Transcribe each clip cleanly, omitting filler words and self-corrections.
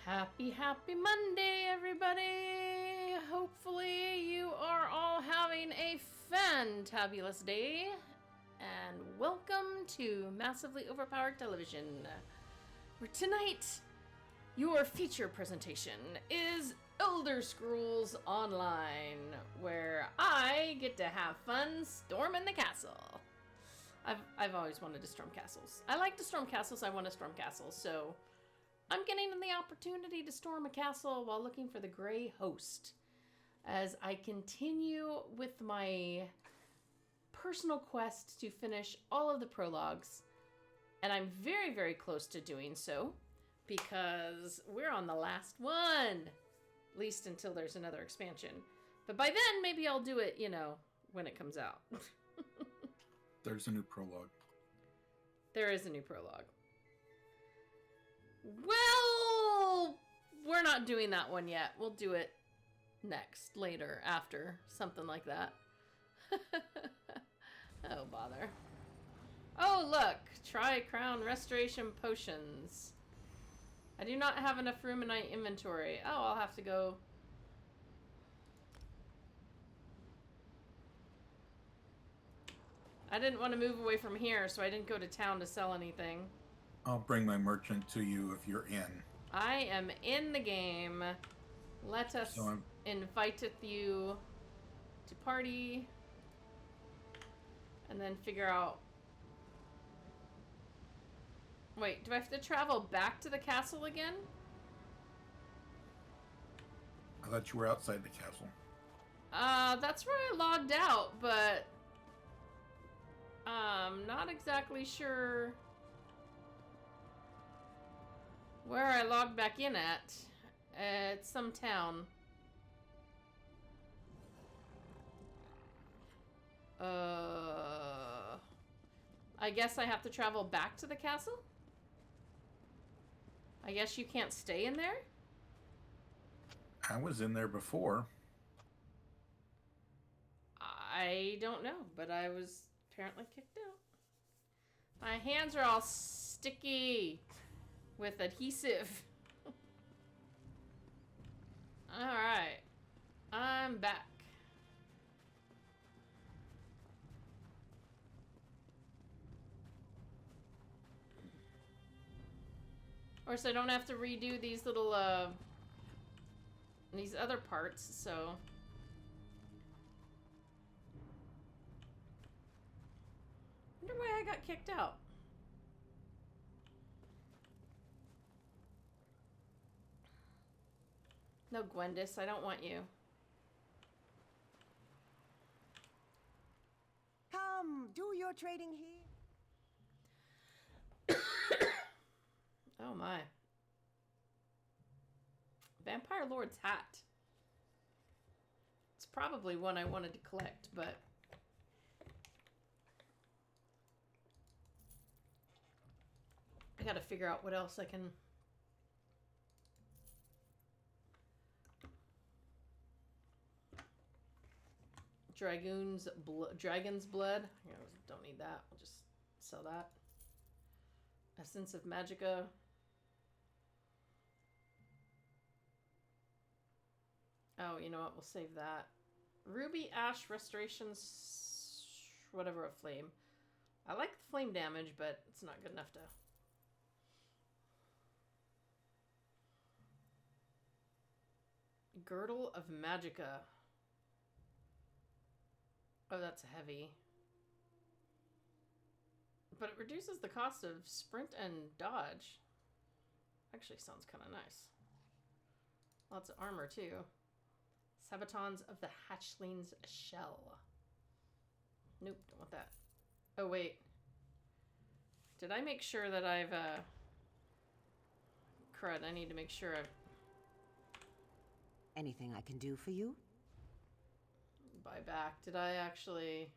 Happy Monday, everybody! Hopefully you are all having a fantabulous day. And welcome to Massively Overpowered Television, where tonight your feature presentation is Elder Scrolls Online, where I get to have fun storming the castle. I've always wanted to storm castles. I like to storm castles, I want to storm castles, so I'm getting the opportunity to storm a castle while looking for the Grey Host as I continue with my personal quest to finish all of the prologues. And I'm very, very close to doing so because we're on the last one, at least until there's another expansion. But by then, maybe I'll do it, when it comes out. There's a new prologue. There is a new prologue. Well, we're not doing that one yet. We'll do it later, after, something like that. Oh, bother. Oh, look! Try Crown Restoration Potions. I do not have enough room in my inventory. Oh, I'll have to go... I didn't want to move away from here, so I didn't go to town to sell anything. I'll bring my merchant to you if you're in. I am in the game. Let us inviteth you to party. And then figure out... Wait, do I have to travel back to the castle again? I thought you were outside the castle. That's where I logged out, but... not exactly sure... where I logged back in at. It's some town. I guess I have to travel back to the castle? I guess you can't stay in there? I was in there before. I don't know, but I was apparently kicked out. My hands are all sticky with adhesive. Alright. I'm back. Of course, I don't have to redo these little, these other parts, so... I wonder why I got kicked out. No, Gwendis, I don't want you. Come, do your trading here. Oh my. Vampire Lord's hat. It's probably one I wanted to collect, but... I gotta figure out what else I can... Dragon's blood. Don't need that. I'll just sell that. Essence of Magicka. Oh, you know what? We'll save that. Ruby Ash Restorations... whatever of flame. I like the flame damage, but it's not good enough to... Girdle of Magicka. Oh, that's heavy. But it reduces the cost of sprint and dodge. Actually sounds kind of nice. Lots of armor, too. Sabatons of the Hatchling's Shell. Nope, don't want that. Oh, wait. Did I make sure that I've, crud, I need to make sure I've... Anything I can do for you? Buy back. Did I actually...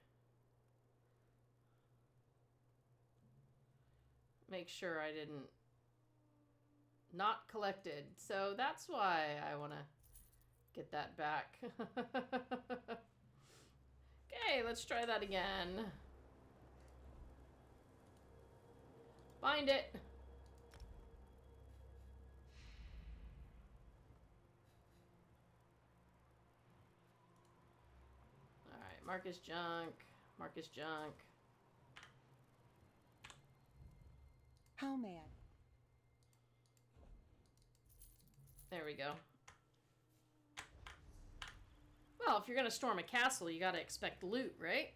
make sure I didn't... not collected. So that's why I want to get that back. Okay, let's try that again. Find it. Mark is junk. Mark is junk. How may I? There we go. Well, if you're gonna storm a castle, you gotta expect loot, right?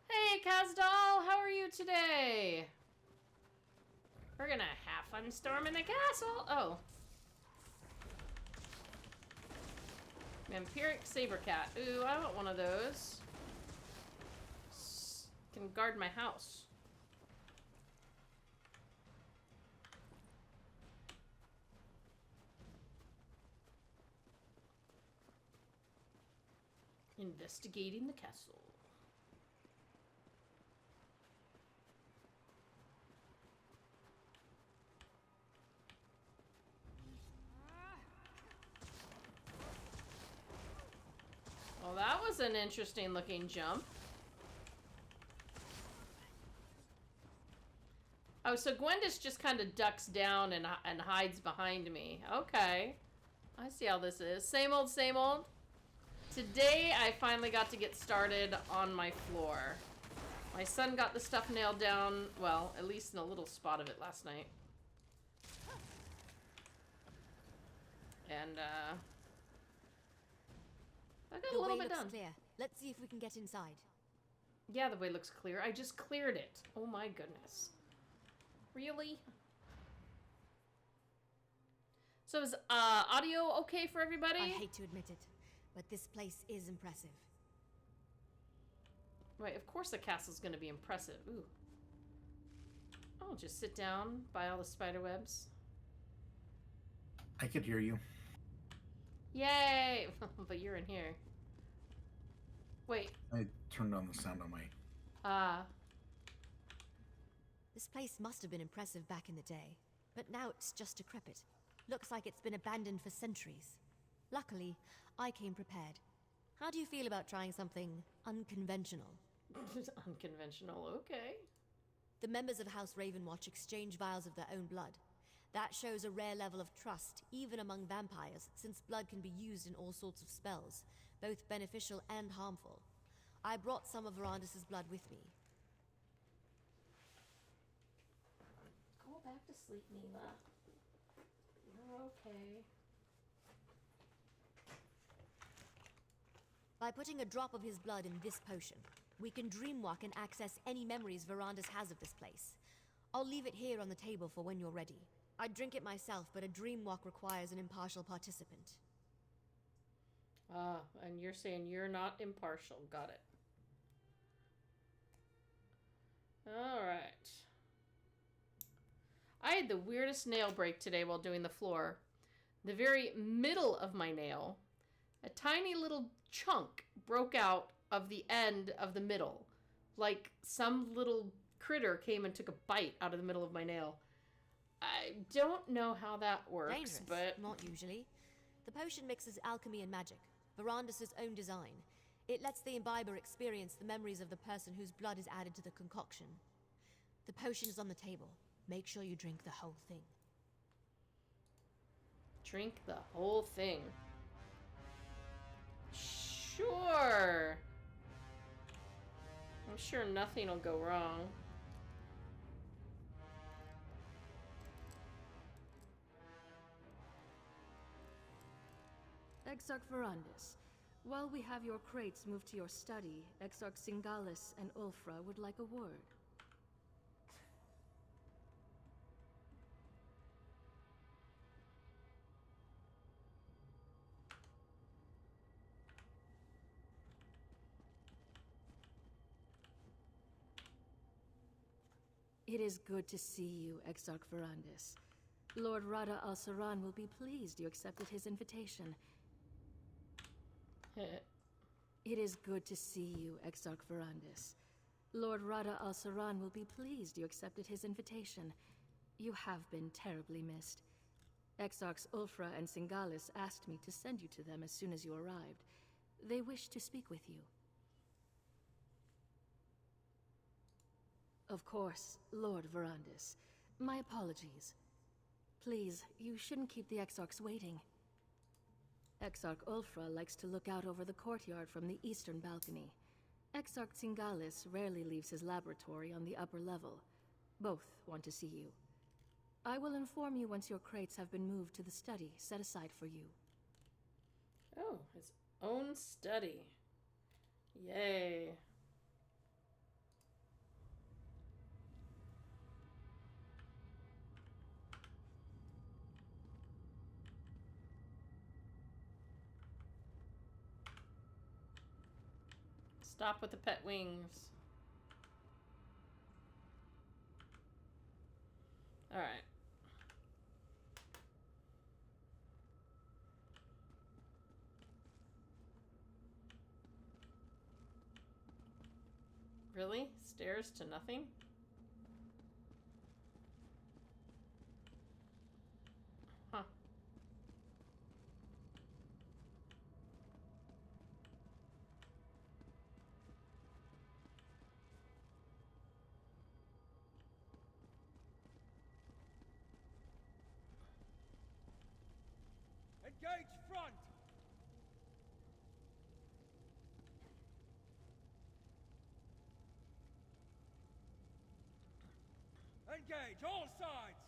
Hey, Kazdal, how are you today? We're gonna have fun storming the castle. Oh. Vampiric Sabercat. Ooh, I want one of those. Can guard my house. Investigating the castle. Well, that was an interesting looking jump. Oh, so Gwendis just kind of ducks down and hides behind me. Okay. I see how this is. Same old, same old. Today, I finally got to get started on my floor. My son got the stuff nailed down, well, at least in a little spot of it last night. And, I got a little bit done. Clear. Let's see if we can get inside. Yeah, the way looks clear. I just cleared it. Oh my goodness. Really? So is, audio okay for everybody? I hate to admit it, but this place is impressive. Right, of course the castle's gonna be impressive. Ooh. I'll just sit down by all the spider webs. I could hear you. Yay! But you're in here. Wait. I turned on the sound on my... This place must have been impressive back in the day, but now it's just decrepit. Looks like it's been abandoned for centuries. Luckily, I came prepared. How do you feel about trying something unconventional? Unconventional, okay. The members of House Ravenwatch exchange vials of their own blood. That shows a rare level of trust, even among vampires, since blood can be used in all sorts of spells, both beneficial and harmful. I brought some of Verandis' blood with me. Go back to sleep, Mila. You're okay. By putting a drop of his blood in this potion, we can dreamwalk and access any memories Verandis has of this place. I'll leave it here on the table for when you're ready. I'd drink it myself, but a dreamwalk requires an impartial participant. Ah, and you're saying you're not impartial. Got it. Alright. I had the weirdest nail break today while doing the floor. The very middle of my nail, a tiny little chunk broke out of the end of the middle. Like some little critter came and took a bite out of the middle of my nail. I don't know how that works, Dangerous, but... not usually. The potion mixes alchemy and magic, Verandis' own design. It lets the imbiber experience the memories of the person whose blood is added to the concoction. The potion is on the table. Make sure you drink the whole thing. Drink the whole thing. Sure. I'm sure nothing will go wrong. Exarch Verandis, while we have your crates moved to your study, Exarch Singalis and Ulfra would like a word. It is good to see you, Exarch Verandis. Lord Rada al-Saran will be pleased you accepted his invitation. It is good to see you, Exarch Verandis. Lord Rada al-Saran will be pleased you accepted his invitation. You have been terribly missed. Exarchs Ulfra and Singalis asked me to send you to them as soon as you arrived. They wish to speak with you. Of course, Lord Verandis. My apologies. Please, you shouldn't keep the Exarchs waiting. Exarch Ulfra likes to look out over the courtyard from the eastern balcony. Exarch Singalis rarely leaves his laboratory on the upper level. Both want to see you. I will inform you once your crates have been moved to the study set aside for you. Oh, his own study. Yay. Stop with the pet wings. All right. Really? Stairs to nothing? Huh. Engage front! Engage all sides!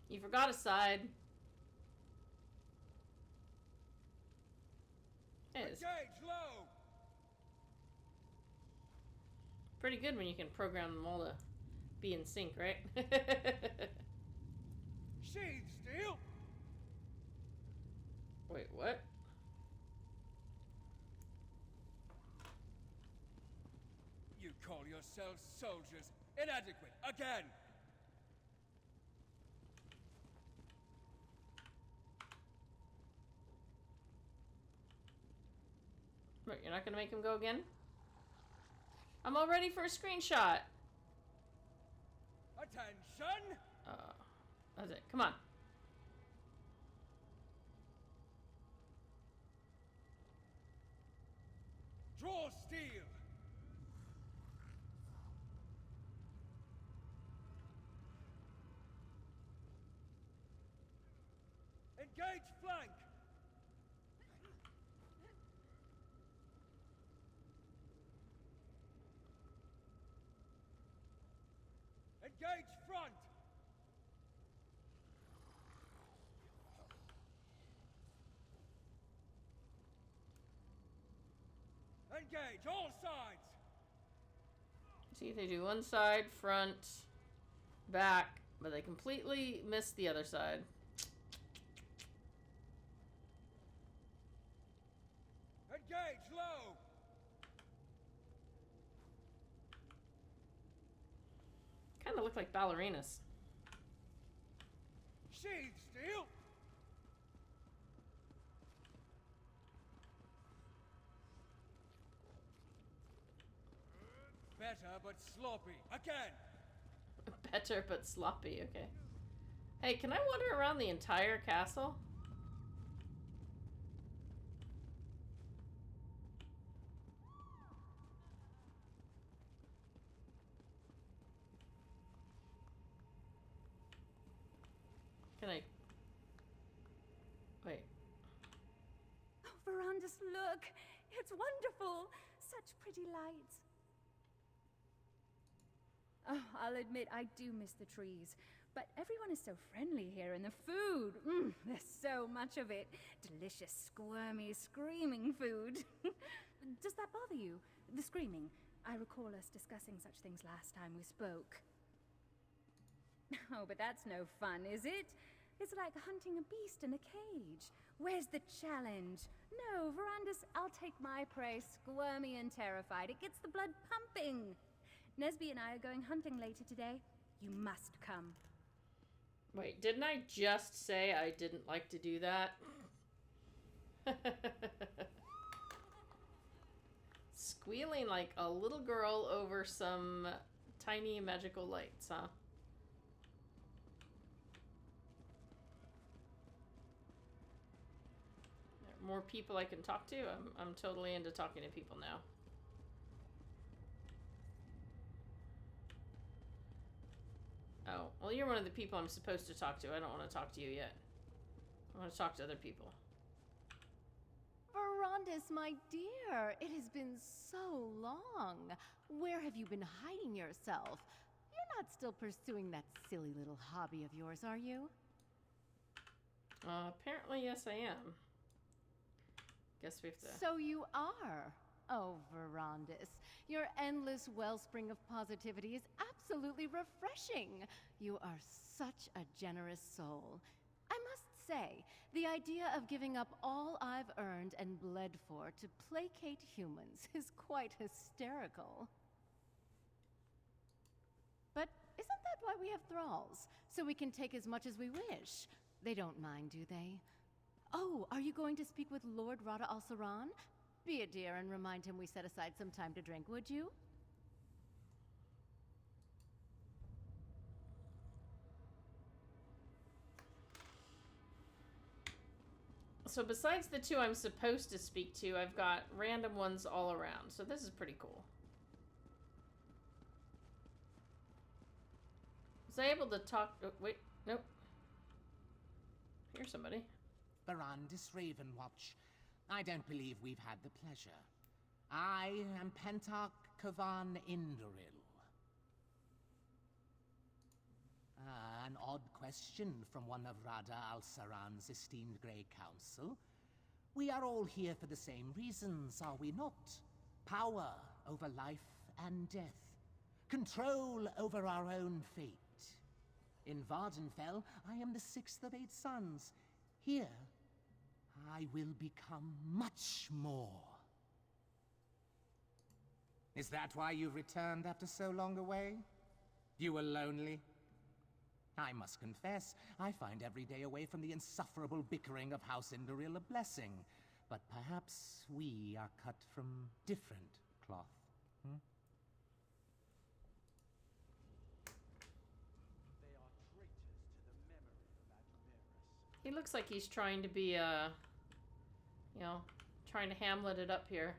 You forgot a side. It is Engage low! pretty good when you can program them all to be in sync, right? Sheathe steel! Wait, what? You call yourselves soldiers. Inadequate. Again! Wait, you're not gonna make him go again? I'm all ready for a screenshot. Attention! That's it. Come on. Draw steel! Engage flank! Engage front! Engage all sides! See, they do one side, front, back, but they completely miss the other side. Engage low! Kind of look like ballerinas. Sheathe steel! Better but sloppy. Again! Better but sloppy, okay. Hey, can I wander around the entire castle? Can I... Wait. Oh, Verandis, look! It's wonderful! Such pretty lights. Oh, I'll admit I do miss the trees. But everyone is so friendly here, and the food! There's so much of it. Delicious, squirmy, screaming food. Does that bother you? The screaming? I recall us discussing such things last time we spoke. Oh, but that's no fun, is it? It's like hunting a beast in a cage. Where's the challenge? No, Verandis, I'll take my prey squirmy and terrified. It gets the blood pumping. Nesby and I are going hunting later today. You must come. Wait, didn't I just say I didn't like to do that? Squealing like a little girl over some tiny magical lights, huh? More people I can talk to? I'm totally into talking to people now. Oh, well, you're one of the people I'm supposed to talk to. I don't want to talk to you yet. I want to talk to other people. Verandis, my dear, it has been so long. Where have you been hiding yourself? You're not still pursuing that silly little hobby of yours, are you? Apparently, yes, I am. Guess we have to... So you are. Oh, Verandis, your endless wellspring of positivity is absolutely refreshing. You are such a generous soul. I must say, the idea of giving up all I've earned and bled for to placate humans is quite hysterical. But isn't that why we have thralls? So we can take as much as we wish. They don't mind, do they? Oh, are you going to speak with Lord Rada al-Saran? Be a dear and remind him we set aside some time to drink, would you? So besides the two I'm supposed to speak to, I've got random ones all around. So this is pretty cool. Was I able to talk... Oh, wait, nope. Here's somebody. Verandis Ravenwatch. I don't believe we've had the pleasure. I am Pentarch Kavan Indoril. An odd question from one of Rada al-Saran's esteemed Grey Council. We are all here for the same reasons, are we not? Power over life and death. Control over our own fate. In Vardenfell, I am the sixth of 8 sons. Here, I will become much more. Is that why you returned after so long away? You were lonely? I must confess, I find every day away from the insufferable bickering of House Indoril a blessing. But perhaps we are cut from different cloth. Hmm? They are traitors to the memory of Admeris. He looks like he's trying to be, you know, trying to Hamlet it up here.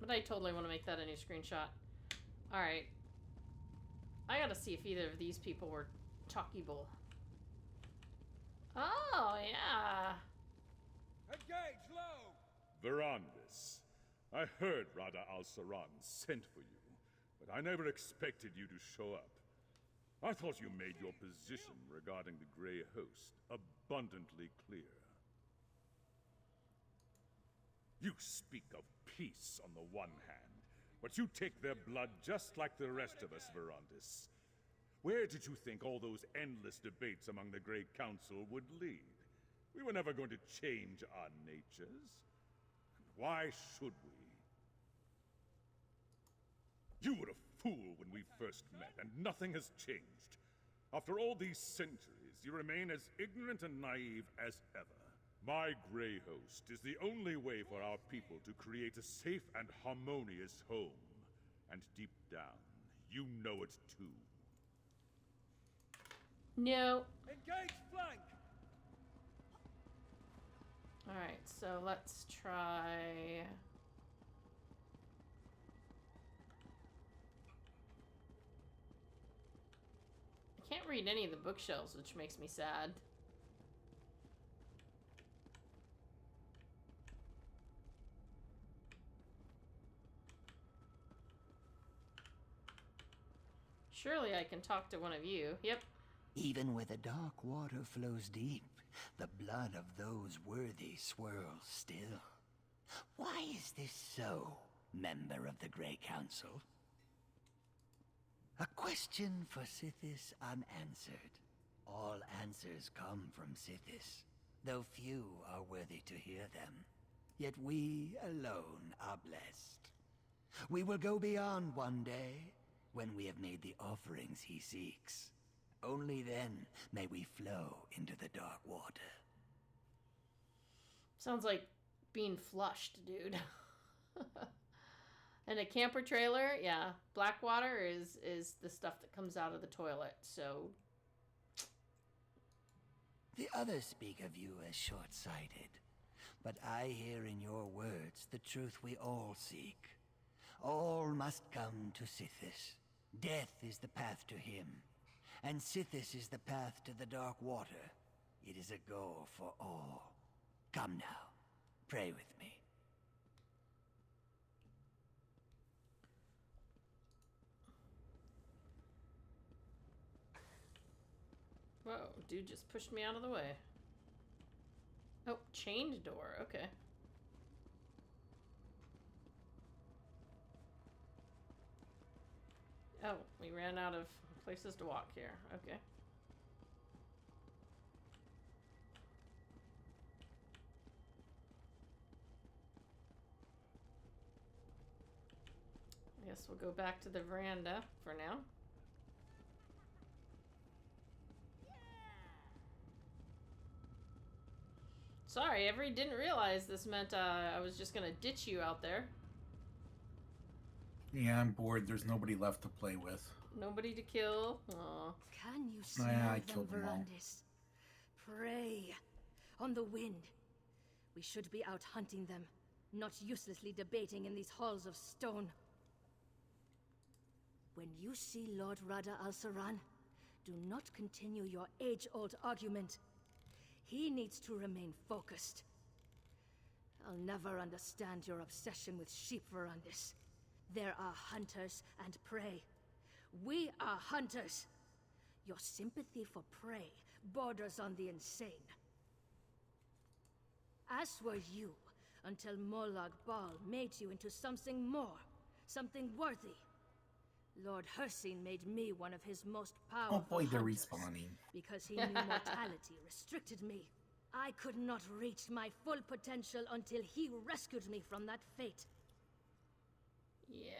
But I totally want to make that a new screenshot. Alright. I gotta see if either of these people were talkable. Oh, yeah. Engage low! Verandis, I heard Rada al-Saran sent for you, but I never expected you to show up. I thought you made your position regarding the Grey Host abundantly clear. You speak of peace on the one hand, but you take their blood just like the rest of us, Verandis. Where did you think all those endless debates among the Grey Council would lead? We were never going to change our natures. Why should we? You were a fool when we first met, and nothing has changed. After all these centuries, you remain as ignorant and naive as ever. My Grey Host is the only way for our people to create a safe and harmonious home. And deep down, you know it too. No. Engage flank! Alright, so let's try... I can't read any of the bookshelves, which makes me sad. Surely I can talk to one of you. Yep. Even where the dark water flows deep, the blood of those worthy swirls still. Why is this so, member of the Grey Council? A question for Sithis unanswered. All answers come from Sithis, though few are worthy to hear them. Yet we alone are blessed. We will go beyond one day, when we have made the offerings he seeks. Only then may we flow into the dark water. Sounds like being flushed, dude. And a camper trailer, yeah. Black water is the stuff that comes out of the toilet, so... The others speak of you as short-sighted, but I hear in your words the truth we all seek. All must come to Sithis. Death is the path to him. and Sithis is the path to the Dark Water. It is a goal for all. Come now, pray with me. Whoa, dude just pushed me out of the way. Oh, chained door, okay. Oh, we ran out of places to walk here, okay. I guess we'll go back to the veranda for now. Sorry, I didn't realize this meant I was just gonna ditch you out there. Yeah, I'm bored. There's nobody left to play with. Nobody to kill. Aw. Can you smell I them, killed them all. Verandis? Prey on the wind. We should be out hunting them, not uselessly debating in these halls of stone. When you see Lord Rada al-Saran, do not continue your age-old argument. He needs to remain focused. I'll never understand your obsession with sheep, Verandis. There are hunters and prey. We are hunters. Your sympathy for prey borders on the insane. As were you, until Molag Bal made you into something more, something worthy. Lord Hircine made me one of his most powerful Oh boy, they're hunters, respawning. because he knew mortality restricted me. I could not reach my full potential until he rescued me from that fate. Yeah.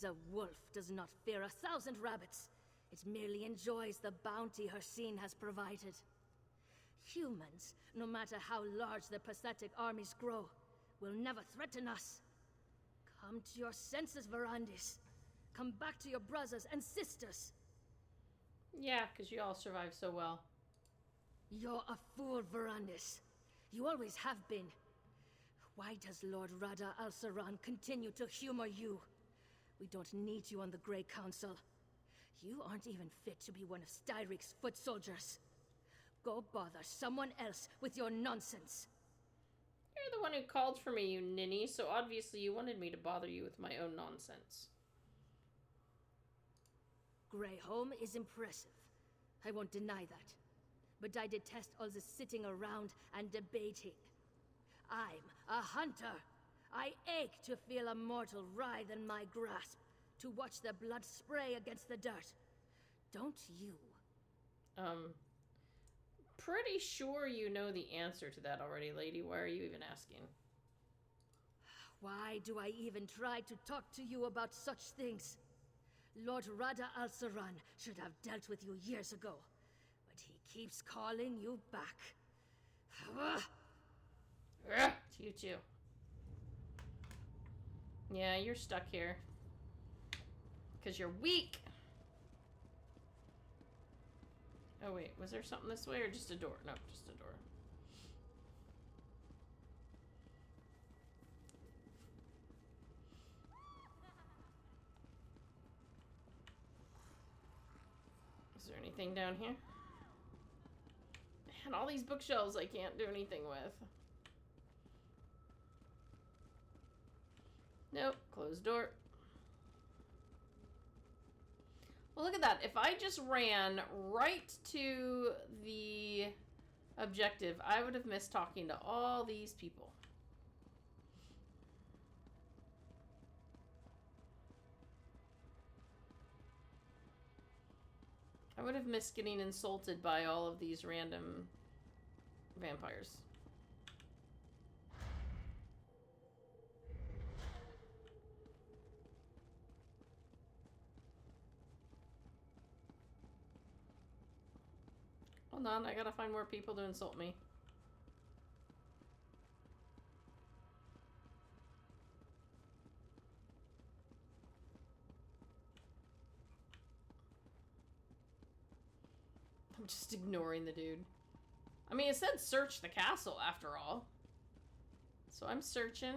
The wolf does not fear 1,000 rabbits. It merely enjoys the bounty Hircine has provided. Humans, no matter how large their pathetic armies grow, will never threaten us. Come to your senses, Verandis. Come back to your brothers and sisters. Yeah, because you all survived so well. You're a fool, Verandis. You always have been. Why does Lord Rada al-Saran continue to humor you? We don't need you on the Grey Council. You aren't even fit to be one of Styrik's foot soldiers. Go bother someone else with your nonsense. You're the one who called for me, you ninny, so obviously you wanted me to bother you with my own nonsense. Greyholm is impressive. I won't deny that. But I detest all the sitting around and debating. I'm a hunter. I ache to feel a mortal writhe in my grasp, to watch their blood spray against the dirt. Don't you? Pretty sure you know the answer to that already, lady. Why are you even asking? Why do I even try to talk to you about such things? Lord Rada al-Saran should have dealt with you years ago, but he keeps calling you back. You too. Yeah, you're stuck here. Because you're weak. Oh wait, was there something this way or just a door? No, just a door. Is there anything down here? Man, all these bookshelves I can't do anything with. Nope, closed door. Well, look at that. If I just ran right to the objective, I would have missed talking to all these people. I would have missed getting insulted by all of these random vampires. Hold on, I gotta find more people to insult me. I'm just ignoring the dude. I mean, it said search the castle after all. So I'm searching.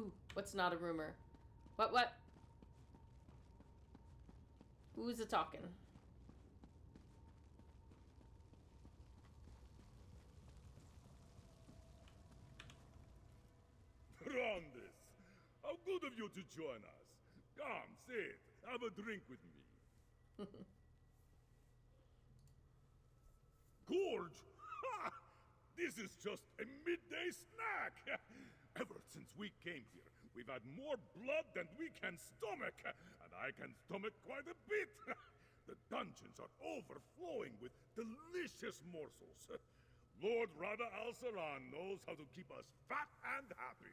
Ooh, what's not a rumor? What? Who's a talking? Rondis, how good of you to join us. Come, sit, have a drink with me. Gorge! Ha! This is just a midday snack! Ever since we came here, we've had more blood than we can stomach, and I can stomach quite a bit. The dungeons are overflowing with delicious morsels. Lord Rada Al-Saran knows how to keep us fat and happy.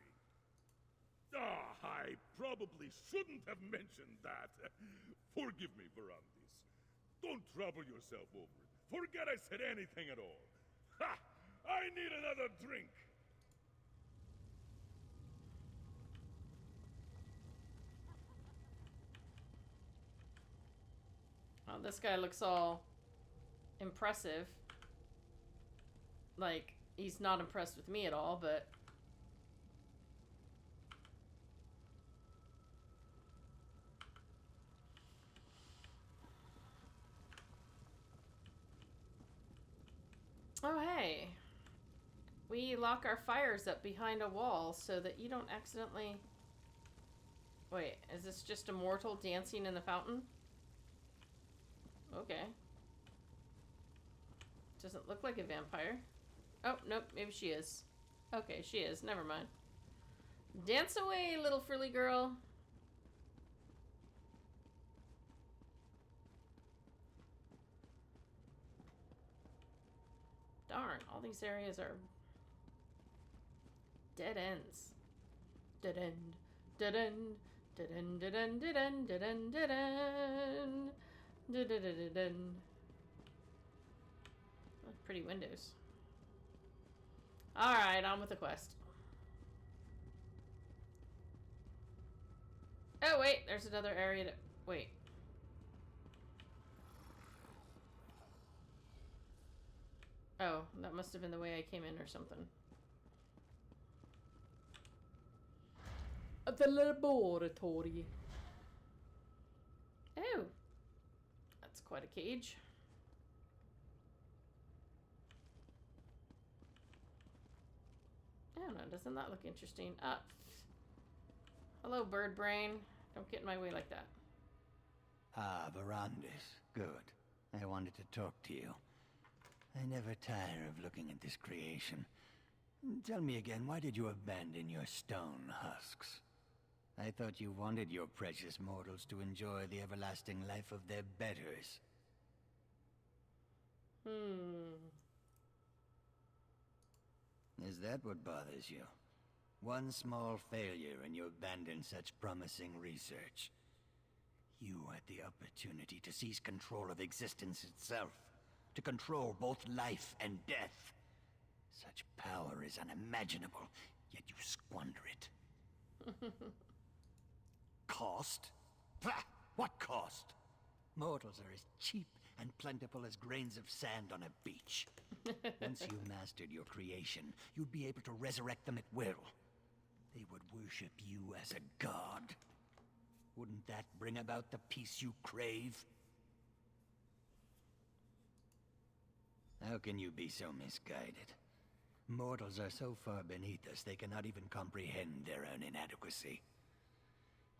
I probably shouldn't have mentioned that. Forgive me, Verandis. Don't trouble yourself over it. Forget I said anything at all. Ha! I need another drink. Oh, this guy looks all impressive. Like, he's not impressed with me at all, but... Oh, hey. We lock our fires up behind a wall so that you don't accidentally... Wait, is this just a mortal dancing in the fountain? Okay. Doesn't look like a vampire. Oh, nope, maybe she is. Okay, she is. Never mind. Dance away, little frilly girl. Darn, all these areas are dead ends. Dead end. Dead end. Dead end. Dead end. Dead end. Dead end. Dead end. Dead end. Dead end. Pretty windows. Alright, on with the quest. Oh, wait, there's another area to... Wait. Oh, that must have been the way I came in or something. The laboratory. Oh. That's quite a cage. I don't know, doesn't that look interesting? Hello, bird brain. Don't get in my way like that. Ah, Verandis. Good. I wanted to talk to you. I never tire of looking at this creation. Tell me again, why did you abandon your stone husks? I thought you wanted your precious mortals to enjoy the everlasting life of their betters. Is that what bothers you? One small failure and you abandon such promising research. You had the opportunity to seize control of existence itself. To control both life and death. Such power is unimaginable, yet you squander it. Cost? Pah! What cost? Mortals are as cheap and plentiful as grains of sand on a beach. Once you mastered your creation, you'd be able to resurrect them at will. They would worship you as a god. Wouldn't that bring about the peace you crave? How can you be so misguided? Mortals are so far beneath us they cannot even comprehend their own inadequacy.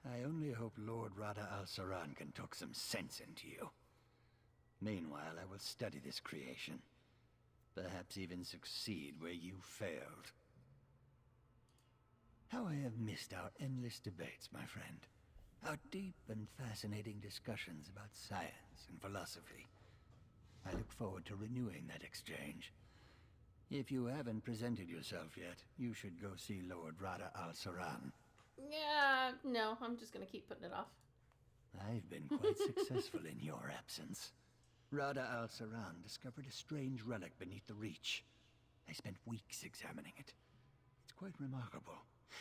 I only hope Lord Rada Al-Saran can talk some sense into you. Meanwhile, I will study this creation. Perhaps even succeed where you failed. How I have missed our endless debates, my friend. Our deep and fascinating discussions about science and philosophy. I look forward to renewing that exchange. If you haven't presented yourself yet, you should go see Lord Rada Al-Saran. Yeah, no, I'm just gonna keep putting it off. I've been quite successful in your absence. Rada Al-Saran discovered a strange relic beneath the Reach. I spent weeks examining it. It's quite remarkable,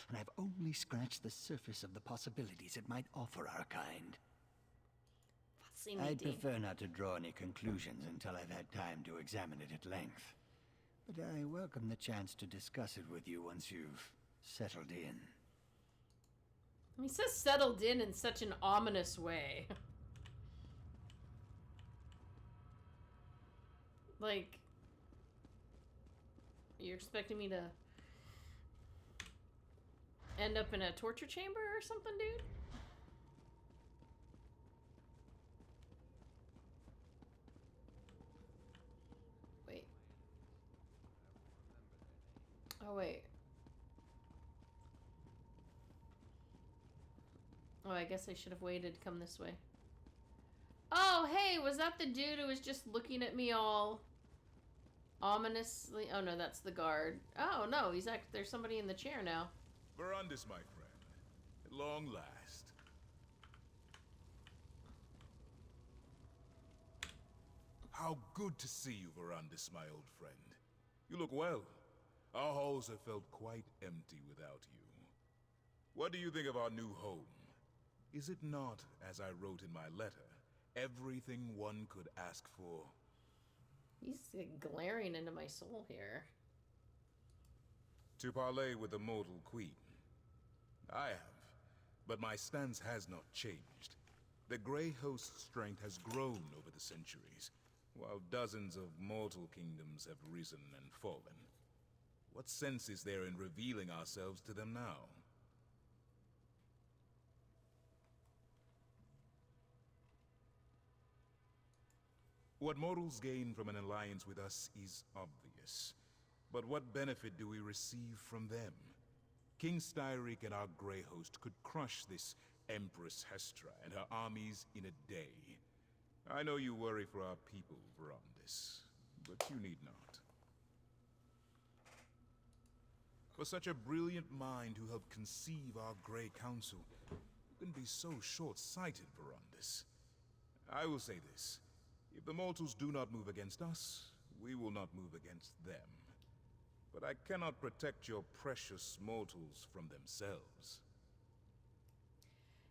and I've only scratched the surface of the possibilities it might offer our kind. I'd prefer not to draw any conclusions until I've had time to examine it at length. But I welcome the chance to discuss it with you once you've settled in. He says settled in such an ominous way. Like, you're expecting me to end up in a torture chamber or something, dude? Wait. Oh, wait. Oh, I guess I should have waited to come this way. Oh, hey, was that the dude who was just looking at me all ominously? Oh, no, that's the guard. Oh, no, he's actually, there's somebody in the chair now. Verandis, my friend. At long last. How good to see you, Verandis, my old friend. You look well. Our halls have felt quite empty without you. What do you think of our new home? Is it not, as I wrote in my letter, everything one could ask for? He's glaring into my soul here. To parley with the mortal queen. I have, but my stance has not changed. The Grey Host's strength has grown over the centuries, while dozens of mortal kingdoms have risen and fallen. What sense is there in revealing ourselves to them now? What mortals gain from an alliance with us is obvious. But what benefit do we receive from them? King Styric and our Grey Host could crush this Empress Hestra and her armies in a day. I know you worry for our people, Verandis, but you need not. For such a brilliant mind who helped conceive our Grey Council, you can be so short-sighted, Verandis. I will say this. If the mortals do not move against us, we will not move against them. But I cannot protect your precious mortals from themselves.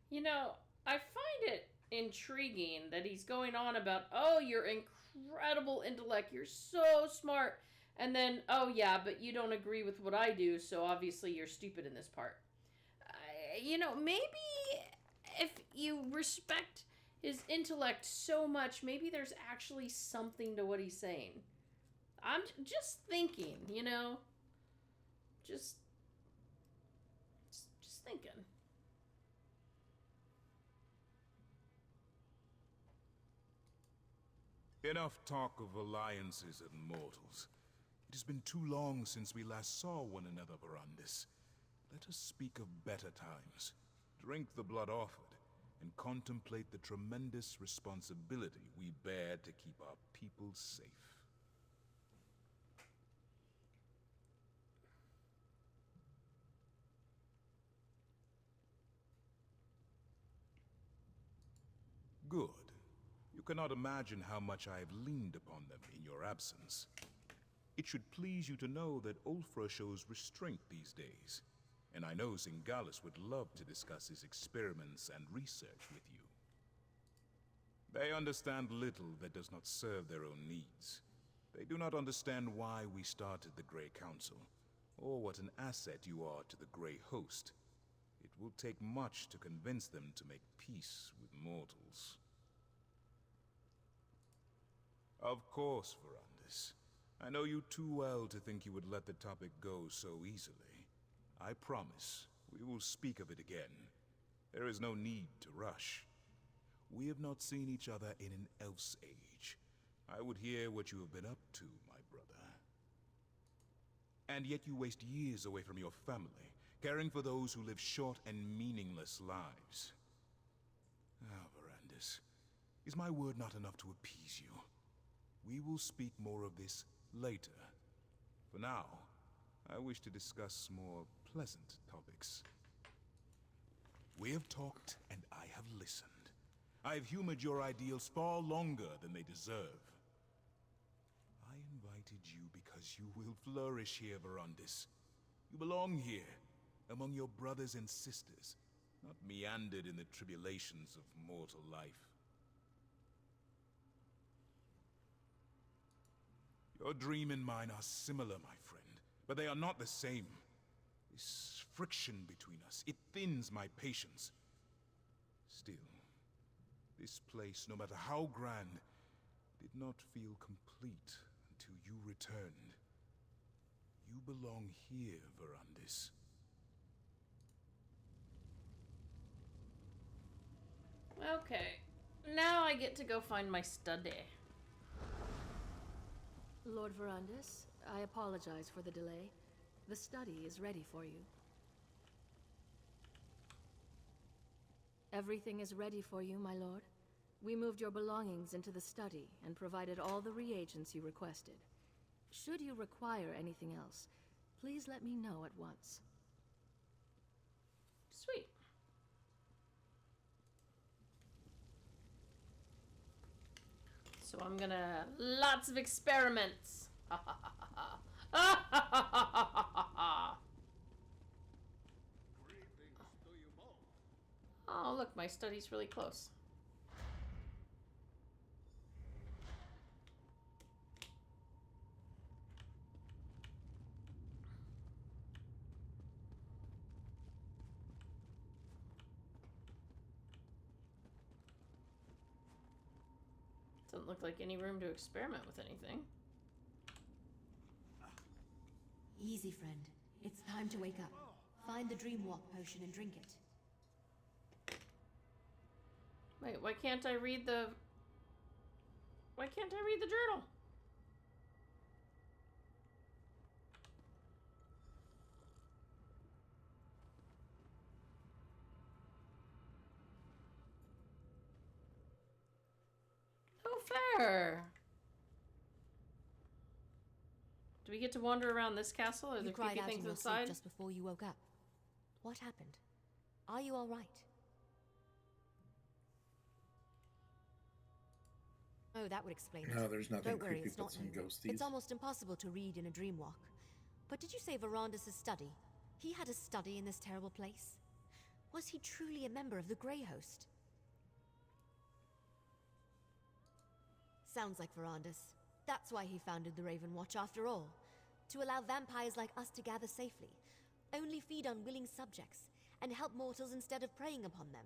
You know, I find it intriguing that he's going on about, oh, your incredible intellect, you're so smart, and then, oh yeah, but you don't agree with what I do, so obviously you're stupid in this part. You know, maybe if you respect his intellect so much, maybe there's actually something to what he's saying. I'm just thinking, you know? Just thinking. Enough talk of alliances and mortals. It has been too long since we last saw one another, Verandis. Let us speak of better times. Drink the blood offered, and contemplate the tremendous responsibility we bear to keep our people safe. Good. You cannot imagine how much I have leaned upon them in your absence. It should please you to know that Ulfra shows restraint these days, and I know Singalis would love to discuss his experiments and research with you. They understand little that does not serve their own needs. They do not understand why we started the Grey Council, or what an asset you are to the Grey Host. It will take much to convince them to make peace with mortals. Of course, Verandis. I know you too well to think you would let the topic go so easily. I promise, we will speak of it again. There is no need to rush. We have not seen each other in an elf's age. I would hear what you have been up to, my brother. And yet you waste years away from your family, caring for those who live short and meaningless lives. Ah, Verandis, is my word not enough to appease you? We will speak more of this later. For now, I wish to discuss more pleasant topics. We have talked, and I have listened. I have humored your ideals far longer than they deserve. I invited you because you will flourish here, Verandis. You belong here, among your brothers and sisters, not meandered in the tribulations of mortal life. Your dream and mine are similar, my friend, but they are not the same. This friction between us. It thins my patience. Still, this place, no matter how grand, did not feel complete until you returned. You belong here, Verandis. Okay. Now I get to go find my study. Lord Verandis, I apologize for the delay. The study is ready for you. Everything is ready for you, my lord. We moved your belongings into the study and provided all the reagents you requested. Should you require anything else, please let me know at once. Sweet. So I'm gonna... Lots of experiments! Ha ha ha ha ha! Ha ha ha ha ha ha! Oh, look, my study's really close. Doesn't look like any room to experiment with anything. Easy, friend. It's time to wake up. Find the Dreamwalk potion and drink it. Wait, why can't I read the... Why can't I read the journal? No fair. Do we get to wander around this castle, or are You there cried creepy out in things your sleep inside? just before you woke up. What happened? Are you all right? Oh, that would explain it. No, there's nothing Don't worry, creepy it's but not some you. ghosties. It's almost impossible to read in a dreamwalk. But did you say Verandis' study? He had a study in this terrible place? Was he truly a member of the Grey Host? Sounds like Verandis. That's why he founded the Raven Watch after all. To allow vampires like us to gather safely, only feed on willing subjects, and help mortals instead of preying upon them.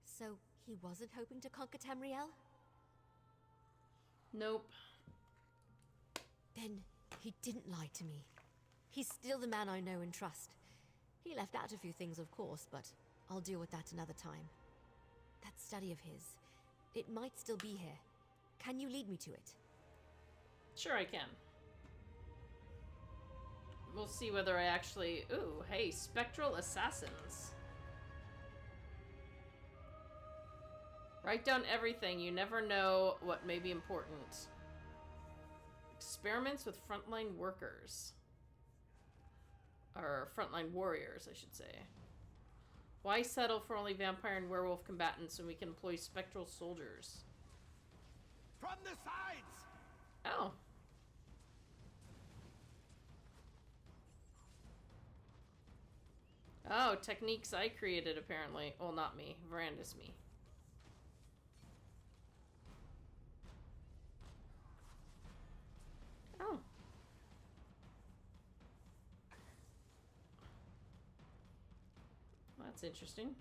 So, he wasn't hoping to conquer Tamriel? Nope. Then, he didn't lie to me. He's still the man I know and trust. He left out a few things, of course, but I'll deal with that another time. That study of his, it might still be here. Can you lead me to it? Sure I can. We'll see whether I actually... Ooh, hey, Spectral Assassins. Write down everything. You never know what may be important. Experiments with frontline workers. Or frontline warriors, I should say. Why settle for only vampire and werewolf combatants when we can employ spectral soldiers? From the sides! Oh. Oh, techniques I created, apparently. Well, not me. Verandis me. Oh. That's interesting.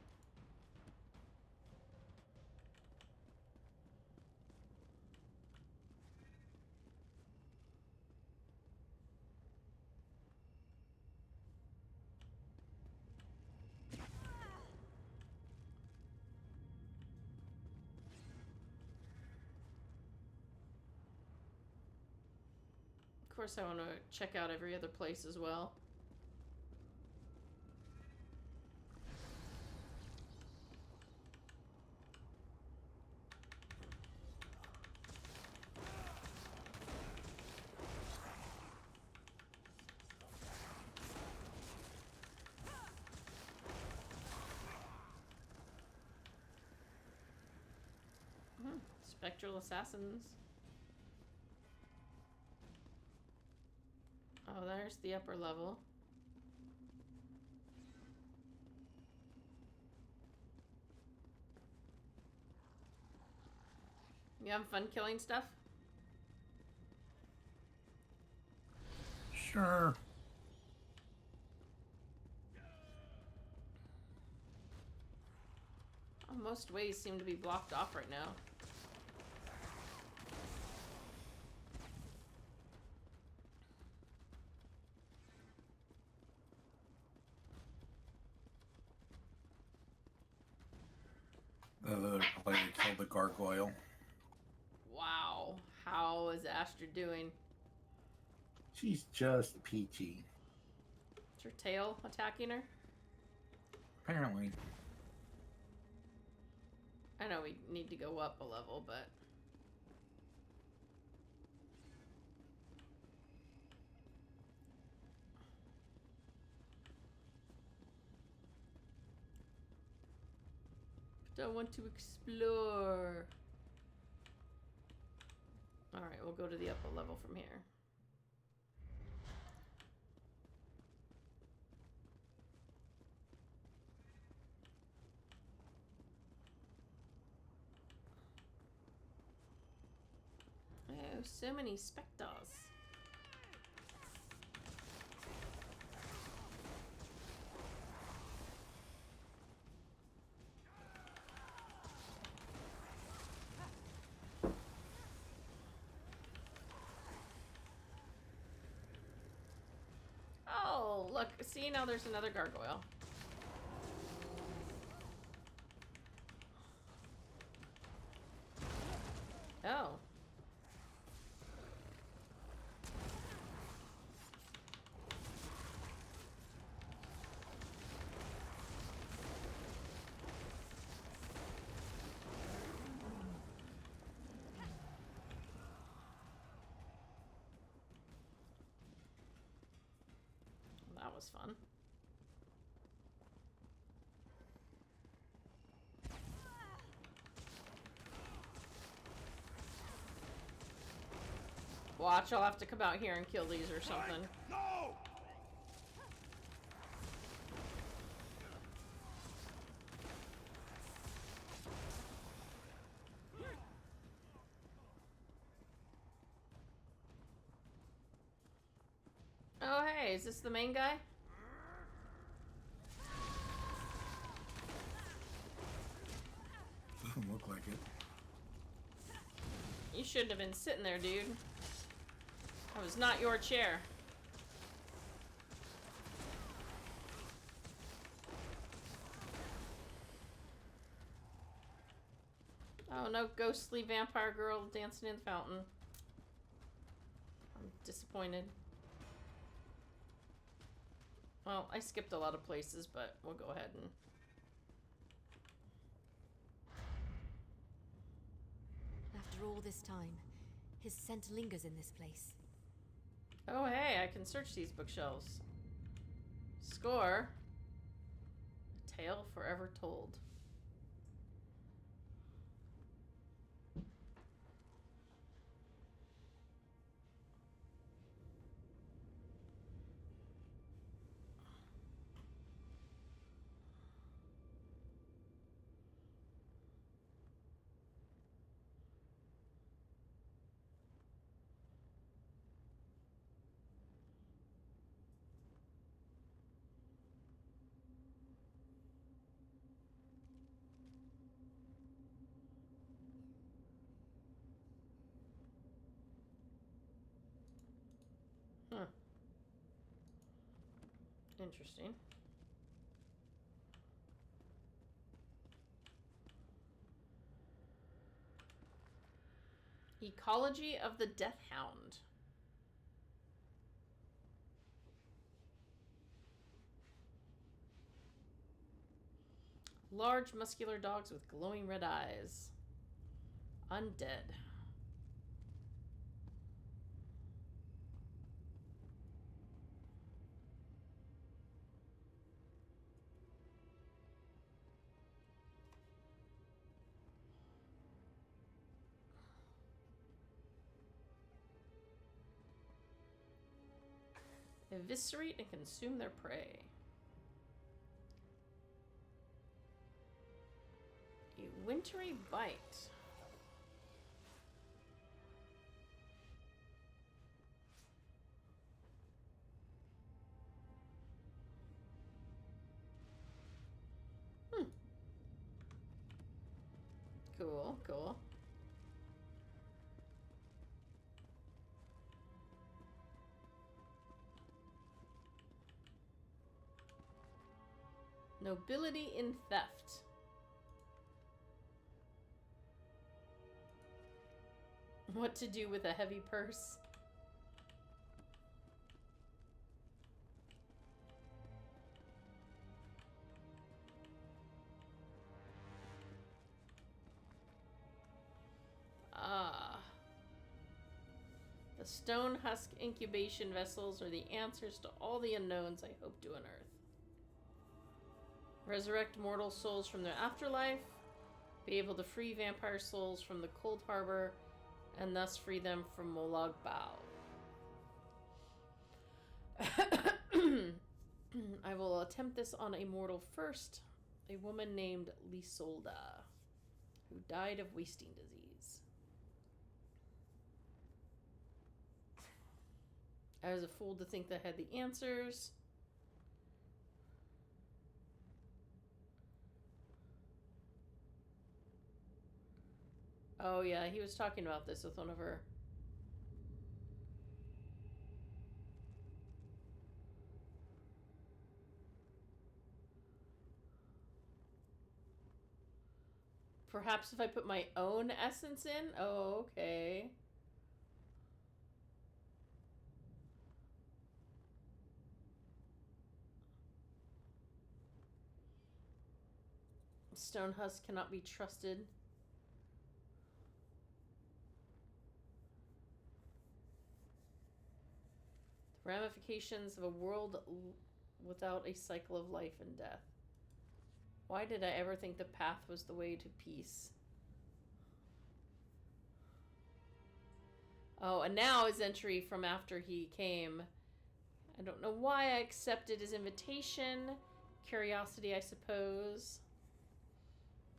Of course, I want to check out every other place as well. Spectral Assassins. Oh, there's the upper level. You having fun killing stuff? Sure. most ways seem to be blocked off right now. The other player killed the gargoyle. Wow. How is Astra doing? She's just peachy. Is her tail attacking her? Apparently. I know we need to go up a level, but... I want to explore. Alright, we'll go to the upper level from here. Oh, so many specters. Oh, look. See, now there's another gargoyle. Oh. That was fun. Watch, I'll have to come out here and kill these or something. No! Oh, hey, is this the main guy? Doesn't look like it. You shouldn't have been sitting there, dude. That was not your chair. Oh, no ghostly vampire girl dancing in the fountain. I'm disappointed. Well, I skipped a lot of places, but we'll go ahead and... After all this time, his scent lingers in this place. Oh, hey, I can search these bookshelves. Score. A tale forever told. Huh. Interesting. Ecology of the Death Hound. Large muscular dogs with glowing red eyes. Undead. Eviscerate and consume their prey. A wintry bite. Cool, cool. Nobility in theft. What to do with a heavy purse? The stone husk incubation vessels are the answers to all the unknowns I hope to unearth. Resurrect mortal souls from their afterlife, be able to free vampire souls from the cold harbor, and thus free them from Molag Bal. I will attempt this on a mortal first, a woman named Lysolda, who died of wasting disease. I was a fool to think that I had the answers. Oh yeah, he was talking about this with one of her. Perhaps if I put my own essence in? Oh, okay. Stone husk cannot be trusted. The ramifications of a world without a cycle of life and death. Why did I ever think the path was the way to peace? Oh, and now his entry from after he came. I don't know why I accepted his invitation. Curiosity, I suppose.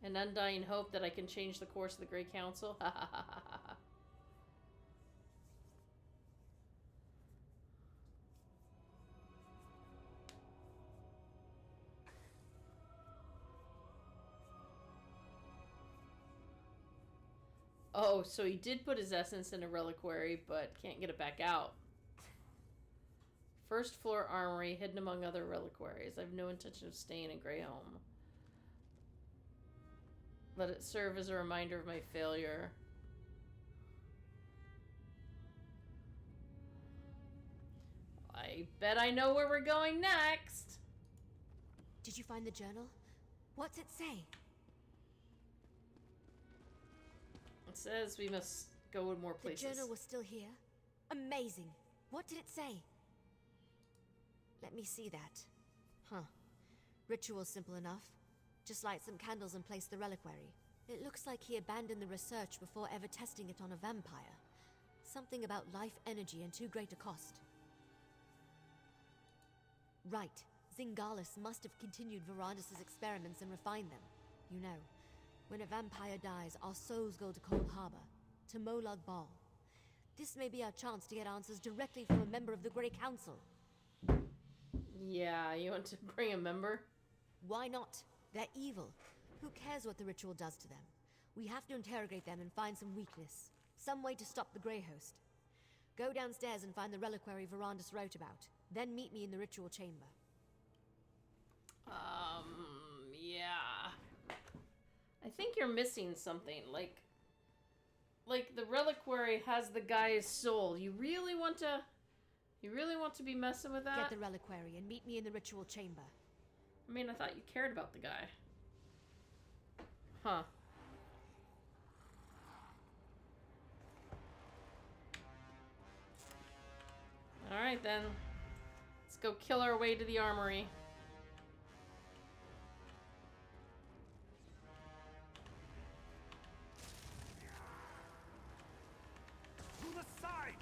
An undying hope that I can change the course of the Grey Council. Ha ha ha ha ha. Oh, so he did put his essence in a reliquary, but can't get it back out. First floor armory, hidden among other reliquaries. I have no intention of staying in Greyholm. Let it serve as a reminder of my failure. I bet I know where we're going next. Did you find the journal? What's it say? It says we must go in more places. The journal was still here? Amazing. What did it say? Let me see that. Huh. Ritual simple enough. Just light some candles and place the reliquary. It looks like he abandoned the research before ever testing it on a vampire. Something about life energy and too great a cost. Right. Zingalis must have continued Verandis' experiments and refined them. You know, when a vampire dies, our souls go to Cold Harbor, to Molag Bal. This may be our chance to get answers directly from a member of the Grey Council. Yeah, you want to bring a member? Why not? They're evil. Who cares what the ritual does to them? We have to interrogate them and find some weakness. Some way to stop the Grey Host. Go downstairs and find the reliquary Verandis wrote about. Then meet me in the ritual chamber. Yeah. I think you're missing something. Like the reliquary has the guy's soul. You really want to be messing with that? Get the reliquary and meet me in the ritual chamber. I mean, I thought you cared about the guy. Huh. Alright then. Let's go kill our way to the armory. To the side!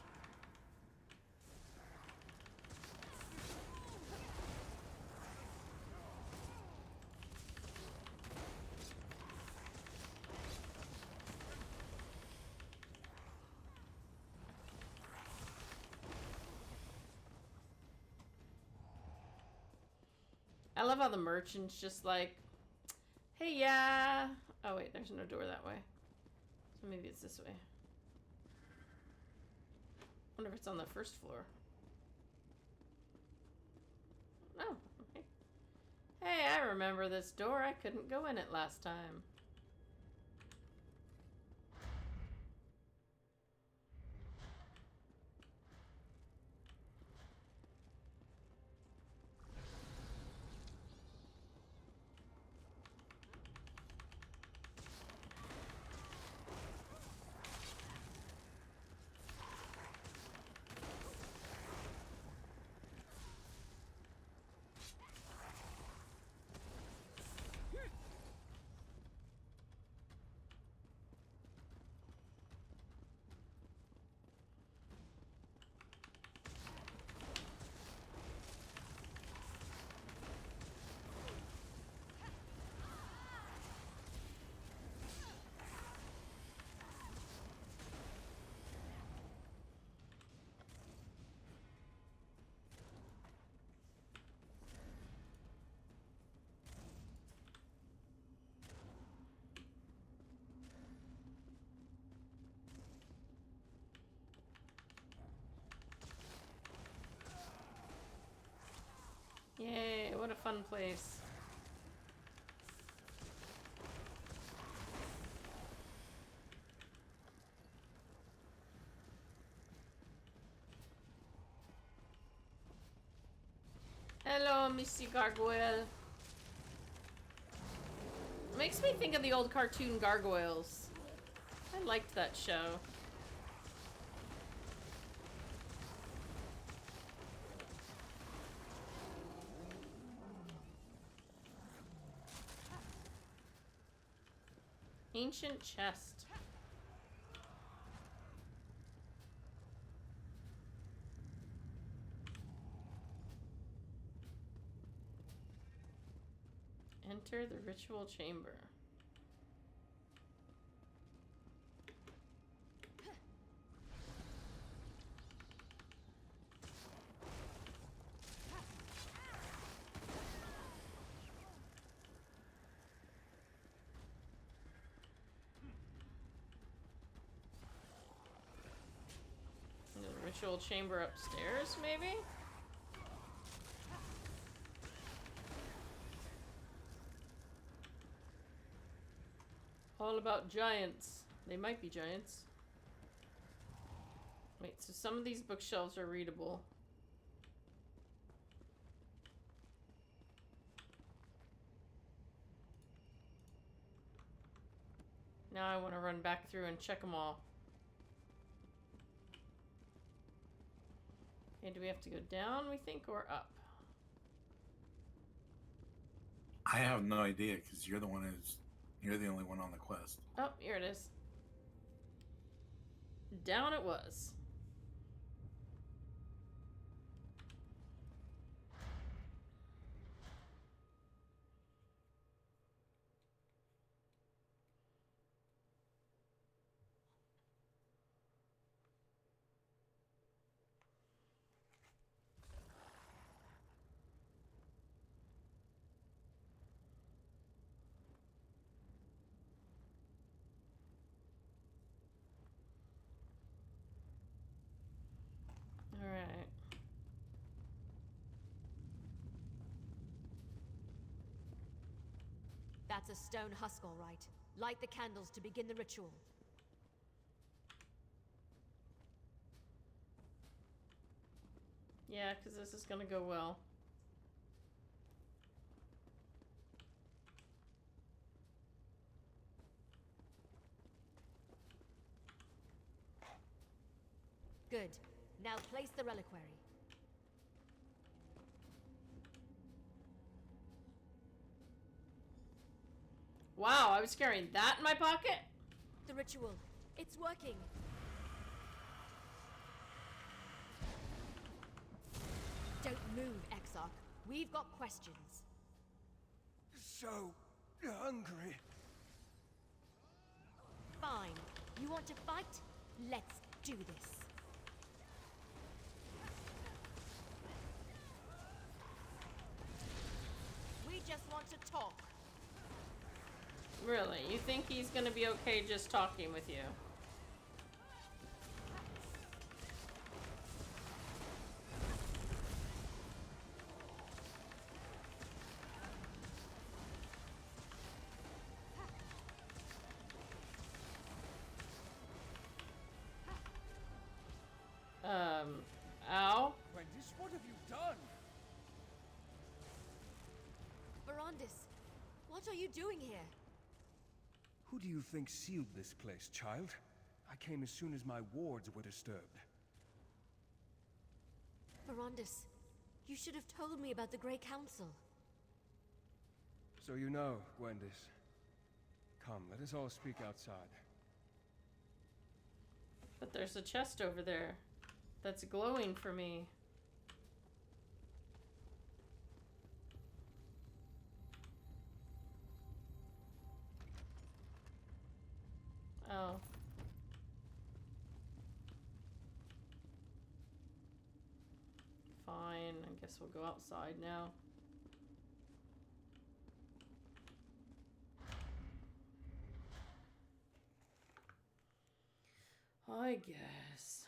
I love how the merchant's just like, Hey, yeah. Oh, wait, there's no door that way. So maybe it's this way. Wonder if it's on the first floor. Oh, okay. Hey, I remember this door. I couldn't go in it last time. Yay, what a fun place. Hello, Missy Gargoyle. Makes me think of the old cartoon Gargoyles. I liked that show. Ancient chest. Enter the ritual chamber. Ritual chamber upstairs, maybe? All about giants. They might be giants. Wait, so some of these bookshelves are readable. Now I want to run back through and check them all. Okay, do we have to go down, we think, or up? I have no idea because you're the only one on the quest. Oh, here it is. Down it was. Alright. That's a stone husk, all right. Light the candles to begin the ritual. Yeah, because this is gonna go well. Good. Now place the reliquary. Wow, I was carrying that in my pocket? The ritual. It's working. Don't move, Exarch. We've got questions. So hungry. Fine. You want to fight? Let's do this. We just want to talk. Really? You think he's gonna be okay just talking with you? Ow? Gwendis, what have you done? Verandis, what are you doing here? Who do you think sealed this place, child? I came as soon as my wards were disturbed. Verandis, you should have told me about the Grey Council. So you know, Gwendis. Come, let us all speak outside. But there's a chest over there that's glowing for me. Oh. Fine, I guess we'll go outside now. I guess.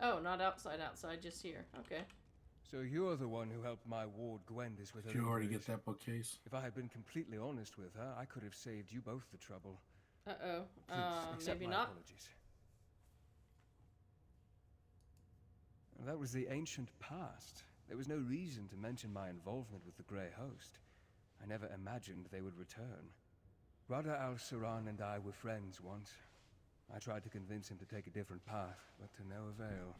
Oh, not outside, just here. Okay. So you're the one who helped my ward Gwendis with her. Did you already injuries. get that bookcase? If I had been completely honest with her, I could have saved you both the trouble. Uh-oh. Please, accept Maybe my not. apologies. That was the ancient past. There was no reason to mention my involvement with the Grey Host. I never imagined they would return. Rada al-Saran and I were friends once. I tried to convince him to take a different path, but to no avail.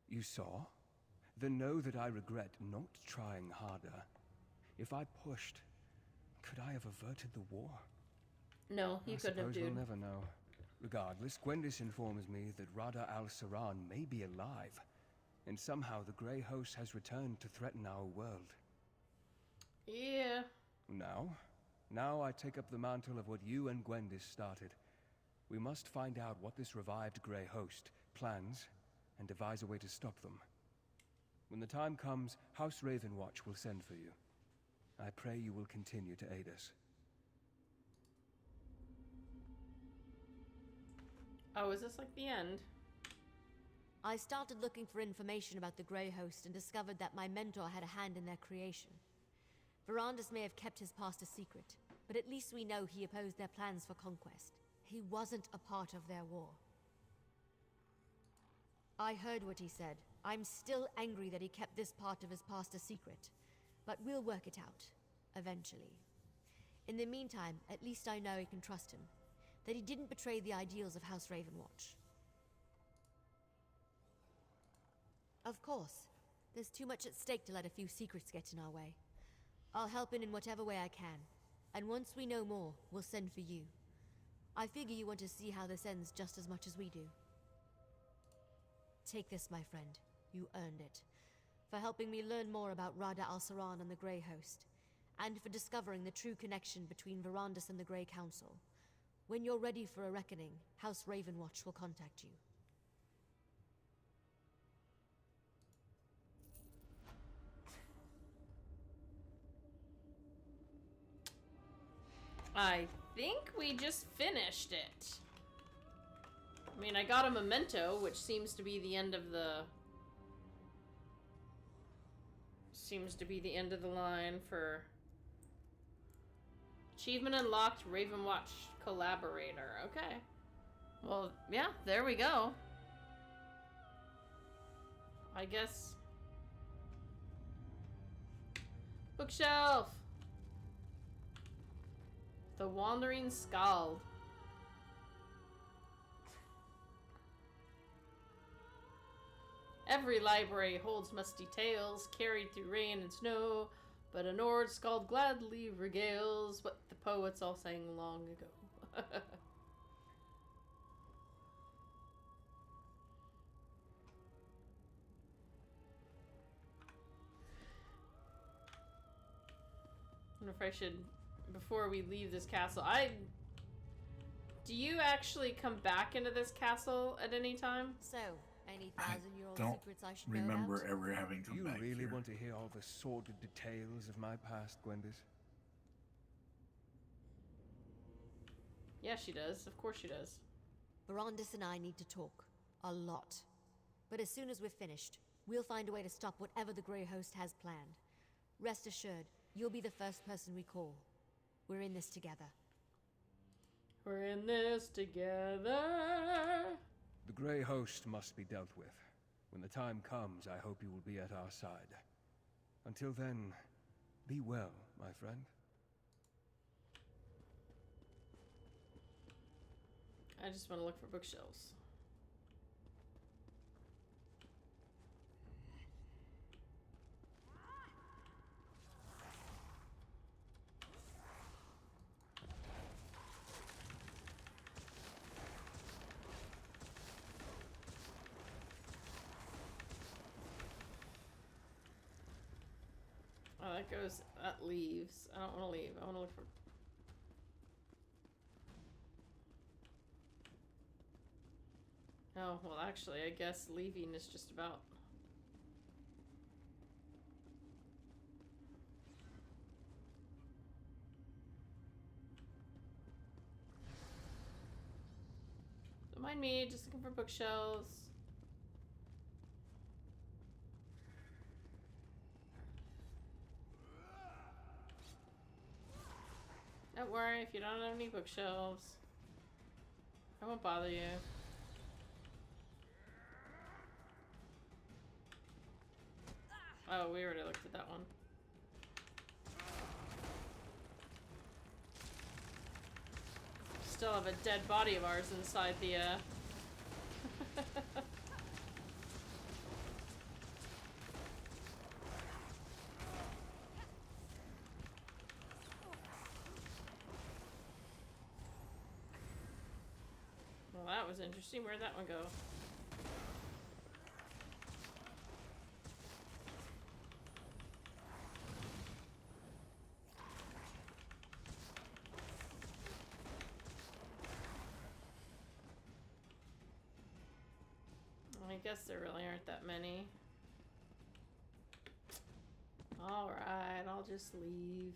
You saw? Then know that I regret not trying harder. If I pushed, could I have averted the war? No, you couldn't have, I suppose dude. we'll never know. Regardless, Gwendis informs me that Rada al-Saran may be alive, and somehow the Grey Host has returned to threaten our world. Yeah. Now I take up the mantle of what you and Gwendis started. We must find out what this revived Grey Host plans, and devise a way to stop them. When the time comes, House Ravenwatch will send for you. I pray you will continue to aid us. Oh, is this like the end? I started looking for information about the Grey Host and discovered that my mentor had a hand in their creation. Verandis may have kept his past a secret, but at least we know he opposed their plans for conquest. He wasn't a part of their war. I heard what he said. I'm still angry that he kept this part of his past a secret, but we'll work it out, eventually. In the meantime, at least I know I can trust him, that he didn't betray the ideals of House Ravenwatch. Of course, there's too much at stake to let a few secrets get in our way. I'll help in whatever way I can, and once we know more, we'll send for you. I figure you want to see how this ends just as much as we do. Take this, my friend. You earned it. For helping me learn more about Rada al-Saran and the Grey Host, and for discovering the true connection between Verandis and the Grey Council. When you're ready for a reckoning, House Ravenwatch will contact you. I think we just finished it. I mean, I got a memento, which seems to be the end of the... Seems to be the end of the line for... Achievement unlocked, Ravenwatch collaborator. Okay. Well, yeah, there we go. I guess... Bookshelf! The Wandering Skald. Every library holds musty tales carried through rain and snow, but a Nord Skald gladly regales what the poets all sang long ago. wonder if I should, before we leave this castle, do you actually come back into this castle at any time? So, any I thousand-year-old don't secrets I should know remember about? ever having Do come you back really here. want to hear all the sordid details of my past, Gwendis? Yeah, she does. Of course she does. Verandis and I need to talk. A lot. But as soon as we're finished, we'll find a way to stop whatever the Grey Host has planned. Rest assured, you'll be the first person we call. We're in this together. We're in this together. The Grey Host must be dealt with. When the time comes, I hope you will be at our side. Until then, be well, my friend. I just want to look for bookshelves. Oh, that leaves. I don't want to leave. I want to look for... Oh, well, actually, I guess leaving is just about... Don't mind me, just looking for bookshelves. Don't worry if you don't have any bookshelves. I won't bother you. Oh, we already looked at that one. Still have a dead body of ours inside the, Well, that was interesting. Where'd that one go? I guess there really aren't that many. Alright, I'll just leave.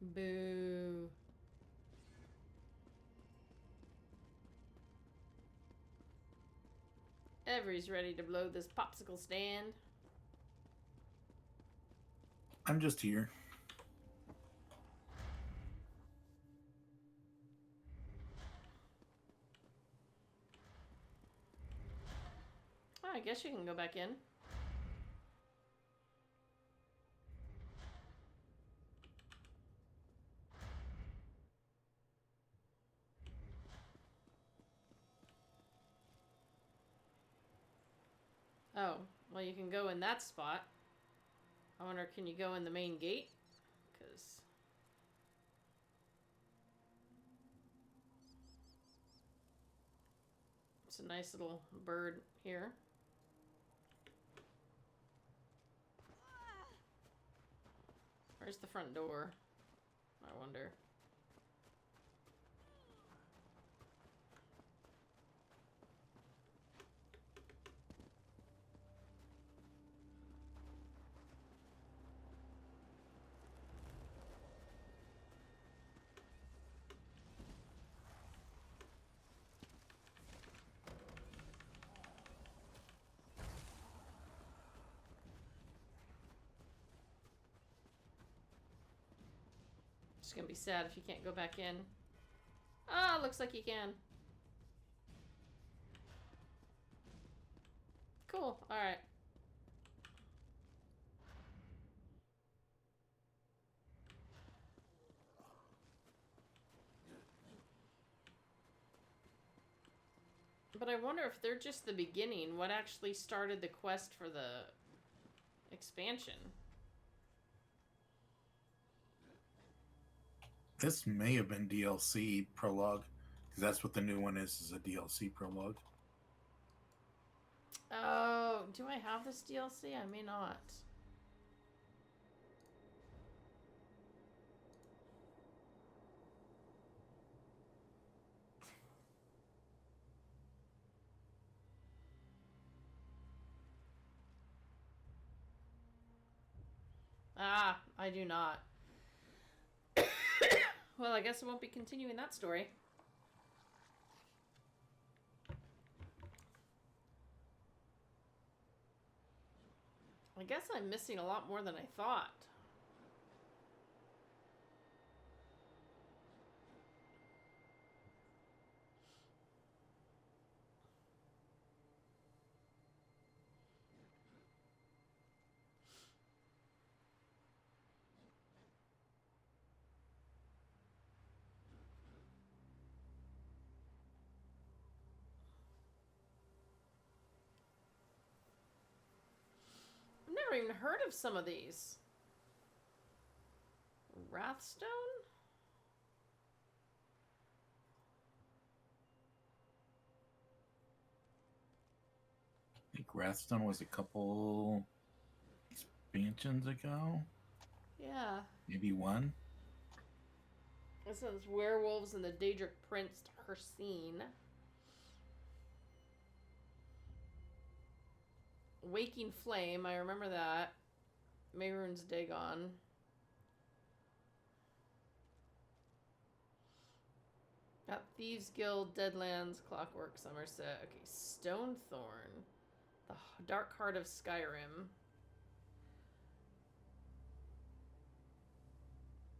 Boo. Every's ready to blow this popsicle stand. I'm just here. Oh, I guess you can go back in. Oh, well, you can go in that spot. I wonder, can you go in the main gate? Because... it's a nice little bird here. Where's the front door? I wonder. It's gonna be sad if you can't go back in. Ah, oh, looks like you can. Cool, alright. But I wonder if they're just the beginning. What actually started the quest for the expansion? This may have been DLC prologue, because that's what the new one is a DLC prologue. Oh, do I have this DLC? I may not. Ah, I do not. Well, I guess I won't be continuing that story. I guess I'm missing a lot more than I thought. I've never even heard of some of these. Wrathstone? I think Wrathstone was a couple expansions ago. Yeah. Maybe one. This says Werewolves and the Daedric Prince Hersine. Waking Flame, I remember that. Mehrunes Dagon. Got Thieves Guild, Deadlands, Clockwork, Somerset. Okay, Stonethorn. The Dark Heart of Skyrim.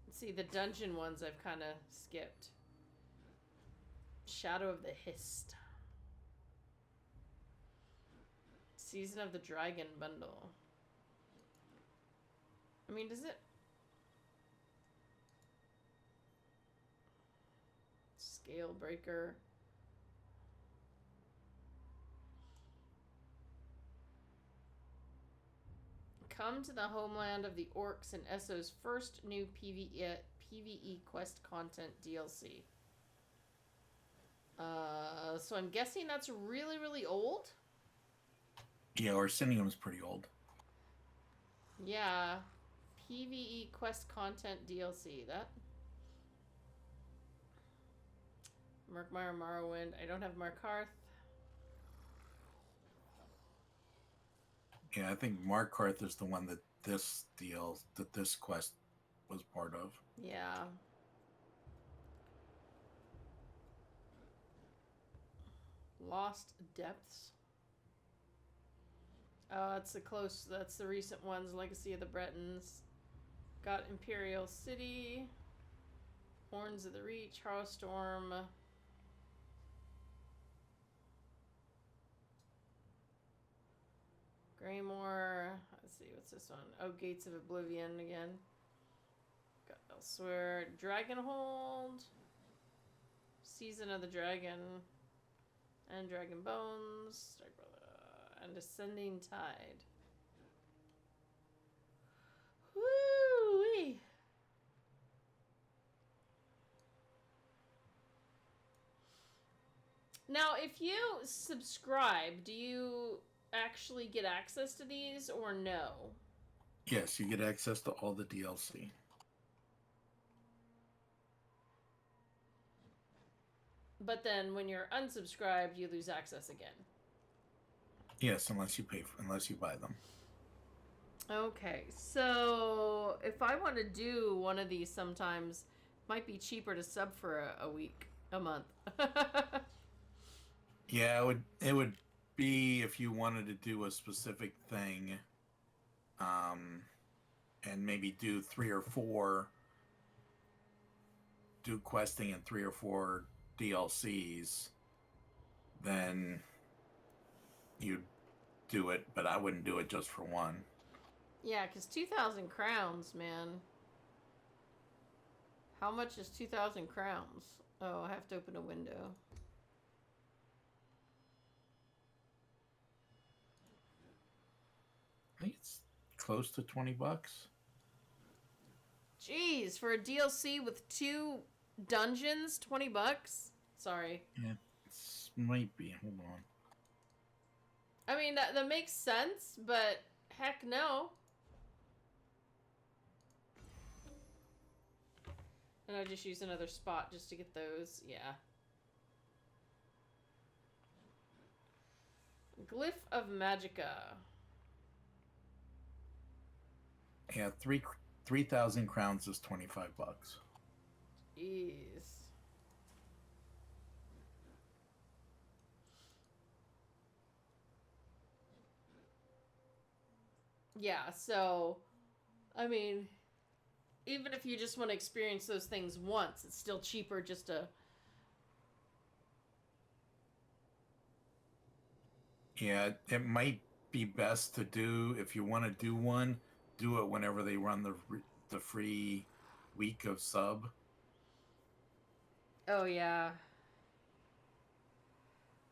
Let's see, the dungeon ones I've kind of skipped. Shadow of the Hist. Season of the Dragon bundle. I mean, does it... Scale Breaker. Come to the homeland of the orcs and Esso's first new PvE quest content DLC. So I'm guessing that's really, really old? Yeah, Orsinium's pretty old. Yeah. PvE quest content DLC. That... Murkmire, Morrowind. I don't have Markarth. Yeah, I think Markarth is the one that this quest was part of. Yeah. Lost Depths. Oh, that's the recent ones. Legacy of the Bretons. Got Imperial City. Horns of the Reach. Harrowstorm. Greymore. Let's see, what's this one? Oh, Gates of Oblivion again. Got Elsewhere. Dragonhold. Season of the Dragon. And Dragon Bones. And Descending Tide. Woo-wee! Now, if you subscribe, do you actually get access to these or no? Yes, you get access to all the DLC. But then when you're unsubscribed, you lose access again. Yes, unless you buy them. Okay, so if I want to do one of these sometimes, it might be cheaper to sub for a month. Yeah, it would be if you wanted to do a specific thing, and maybe do 3 or 4, do questing and 3 or 4 DLCs, then you'd do it, but I wouldn't do it just for one. Yeah, because 2,000 crowns, man. How much is 2,000 crowns? Oh, I have to open a window. I think it's close to $20. Jeez, for a DLC with 2 dungeons, $20? Sorry. Yeah, it might be. Hold on. I mean, that makes sense, but heck no. And I just use another spot just to get those. Yeah. Glyph of Magicka. Yeah, 3,000 crowns is $25. Jeez. Yeah, so, I mean, even if you just want to experience those things once, it's still cheaper just to... Yeah, it might be best to do, if you want to do one, do it whenever they run the free week of sub. Oh, yeah.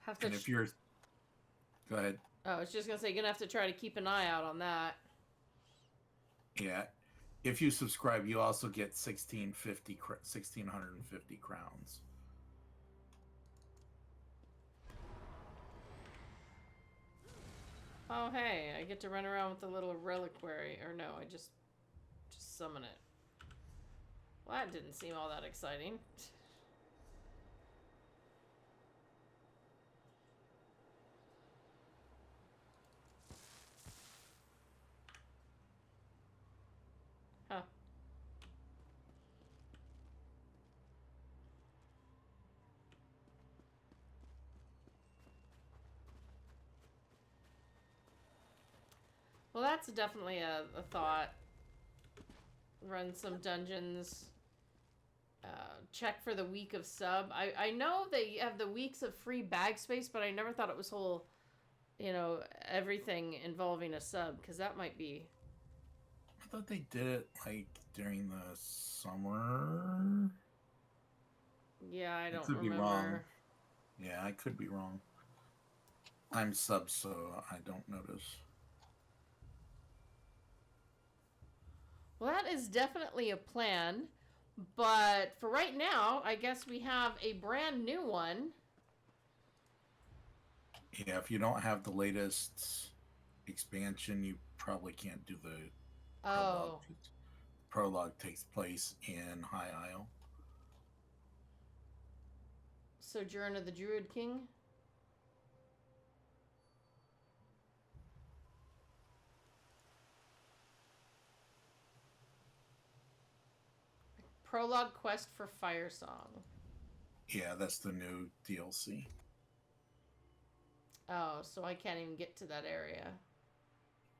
Have to... And if you're... Go ahead. Oh, I was just going to say, you're going to have to try to keep an eye out on that. Yeah. If you subscribe, you also get 1,650 crowns. Oh, hey, I get to run around with the little reliquary. Or no, I just summon it. Well, that didn't seem all that exciting. Huh. Well, that's definitely a thought. Run some dungeons. Check for the week of sub. I know they have the weeks of free bag space, but I never thought it was whole, you know, everything involving a sub, because that might be... I thought they did it, like, during the summer. Yeah, I don't could remember. be wrong. Yeah, I could be wrong. I'm sub, so I don't notice. Well, that is definitely a plan. But for right now, I guess we have a brand new one. Yeah, if you don't have the latest expansion, you probably can't do the Oh. Prologue takes place in High Isle. Sojourn of the Druid King. Prologue quest for Fire Song. Yeah, that's the new DLC. Oh, so I can't even get to that area.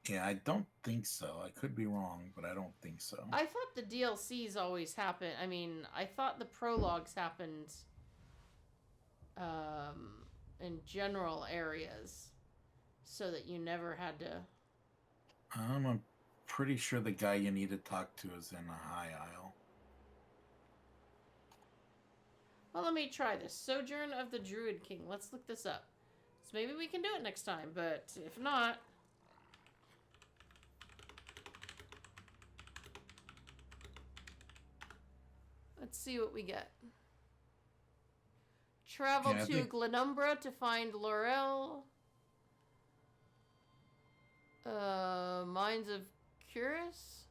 Yeah, I don't think so. I could be wrong, but I don't think so. I thought the DLCs always happen. I mean, I thought the prologues happened in general areas so that you never had to... I'm pretty sure the guy you need to talk to is in a High Isle. Well, let me try this. Sojourn of the Druid King. Let's look this up. So maybe we can do it next time, but if not... Let's see what we get. Travel to Glenumbra to find Laurel. Mines of Curus.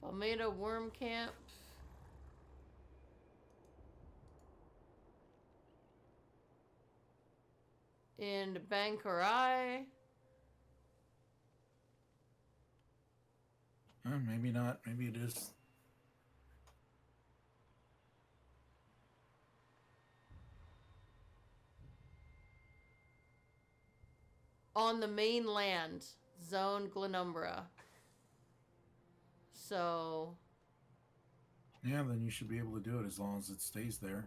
Palmeda Worm Camp. In Bankarai. Maybe not. Maybe it is. On the mainland, Zone Glenumbra. So... Yeah, then you should be able to do it as long as it stays there.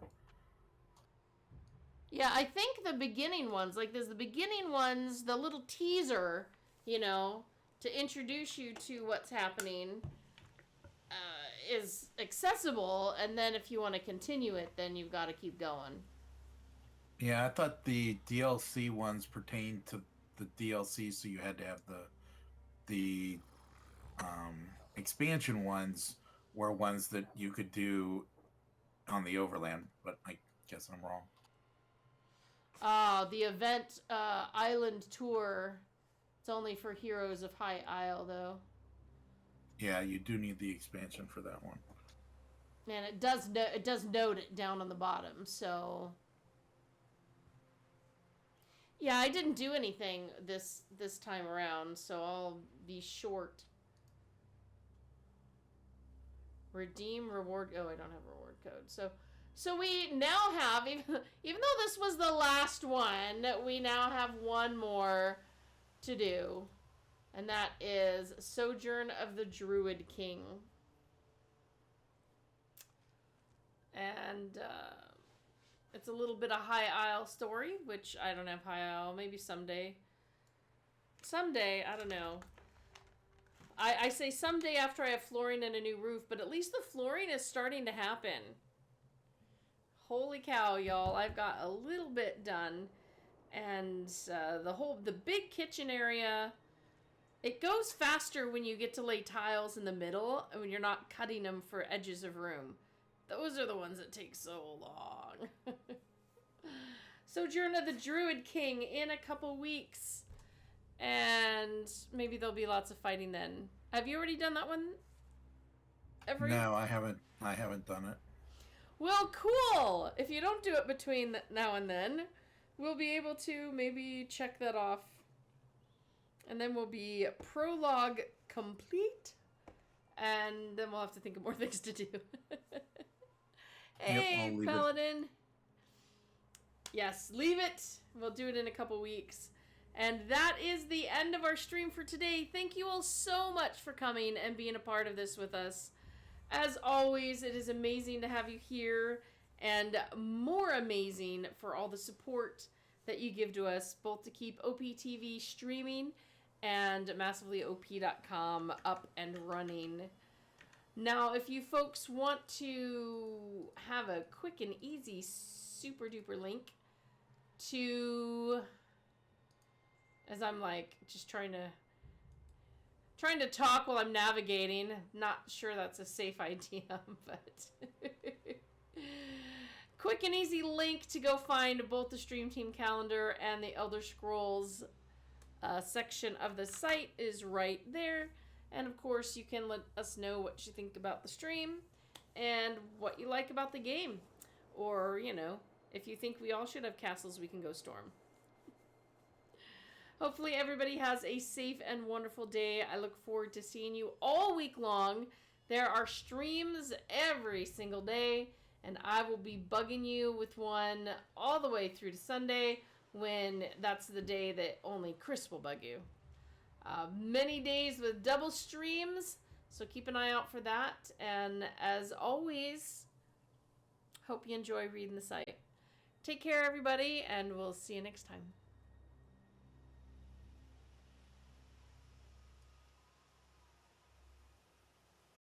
Yeah, I think the beginning ones, like there's the beginning ones, the little teaser, you know, to introduce you to what's happening, is accessible, and then if you want to continue it, then you've got to keep going. Yeah, I thought the DLC ones pertained to the DLC, so you had to have the expansion ones were ones that you could do on the Overland, but I guess I'm wrong. The event island tour. It's only for Heroes of High Isle, though. Yeah, you do need the expansion for that one. And it does note it down on the bottom, so... Yeah, I didn't do anything this time around, so I'll be short. Redeem reward... Oh, I don't have a reward code. So we now have, even though this was the last one, we now have one more to do. And that is Sojourn of the Druid King. And it's a little bit of High Isle story, which I don't have High Isle. Maybe someday. Someday, I don't know. I say someday after I have flooring and a new roof, but at least the flooring is starting to happen. Holy cow, y'all. I've got a little bit done. And the big kitchen area, it goes faster when you get to lay tiles in the middle and when you're not cutting them for edges of room. Those are the ones that take so long. Sojourn of the Druid King in a couple weeks. And maybe there'll be lots of fighting then. Have you already done that one? No, I haven't done it. Well, cool! If you don't do it between now and then, we'll be able to maybe check that off. And then we'll be prologue complete. And then we'll have to think of more things to do. Hey, I'll leave Paladin. Yes, leave it. We'll do it in a couple weeks. And that is the end of our stream for today. Thank you all so much for coming and being a part of this with us. As always, it is amazing to have you here, and more amazing for all the support that you give to us, both to keep OPTV streaming and massivelyop.com up and running. Now, if you folks want to have a quick and easy super duper link to, as I'm like just trying to talk while I'm navigating, not sure that's a safe idea, but quick and easy link to go find both the Stream Team calendar and the Elder Scrolls section of the site is right there. And of course, you can let us know what you think about the stream and what you like about the game. Or, you know, if you think we all should have castles we can go storm. Hopefully everybody has a safe and wonderful day. I look forward to seeing you all week long. There are streams every single day, and I will be bugging you with one all the way through to Sunday, when that's the day that only Chris will bug you. Many days with double streams, so keep an eye out for that. And as always, hope you enjoy reading the site. Take care, everybody, and we'll see you next time.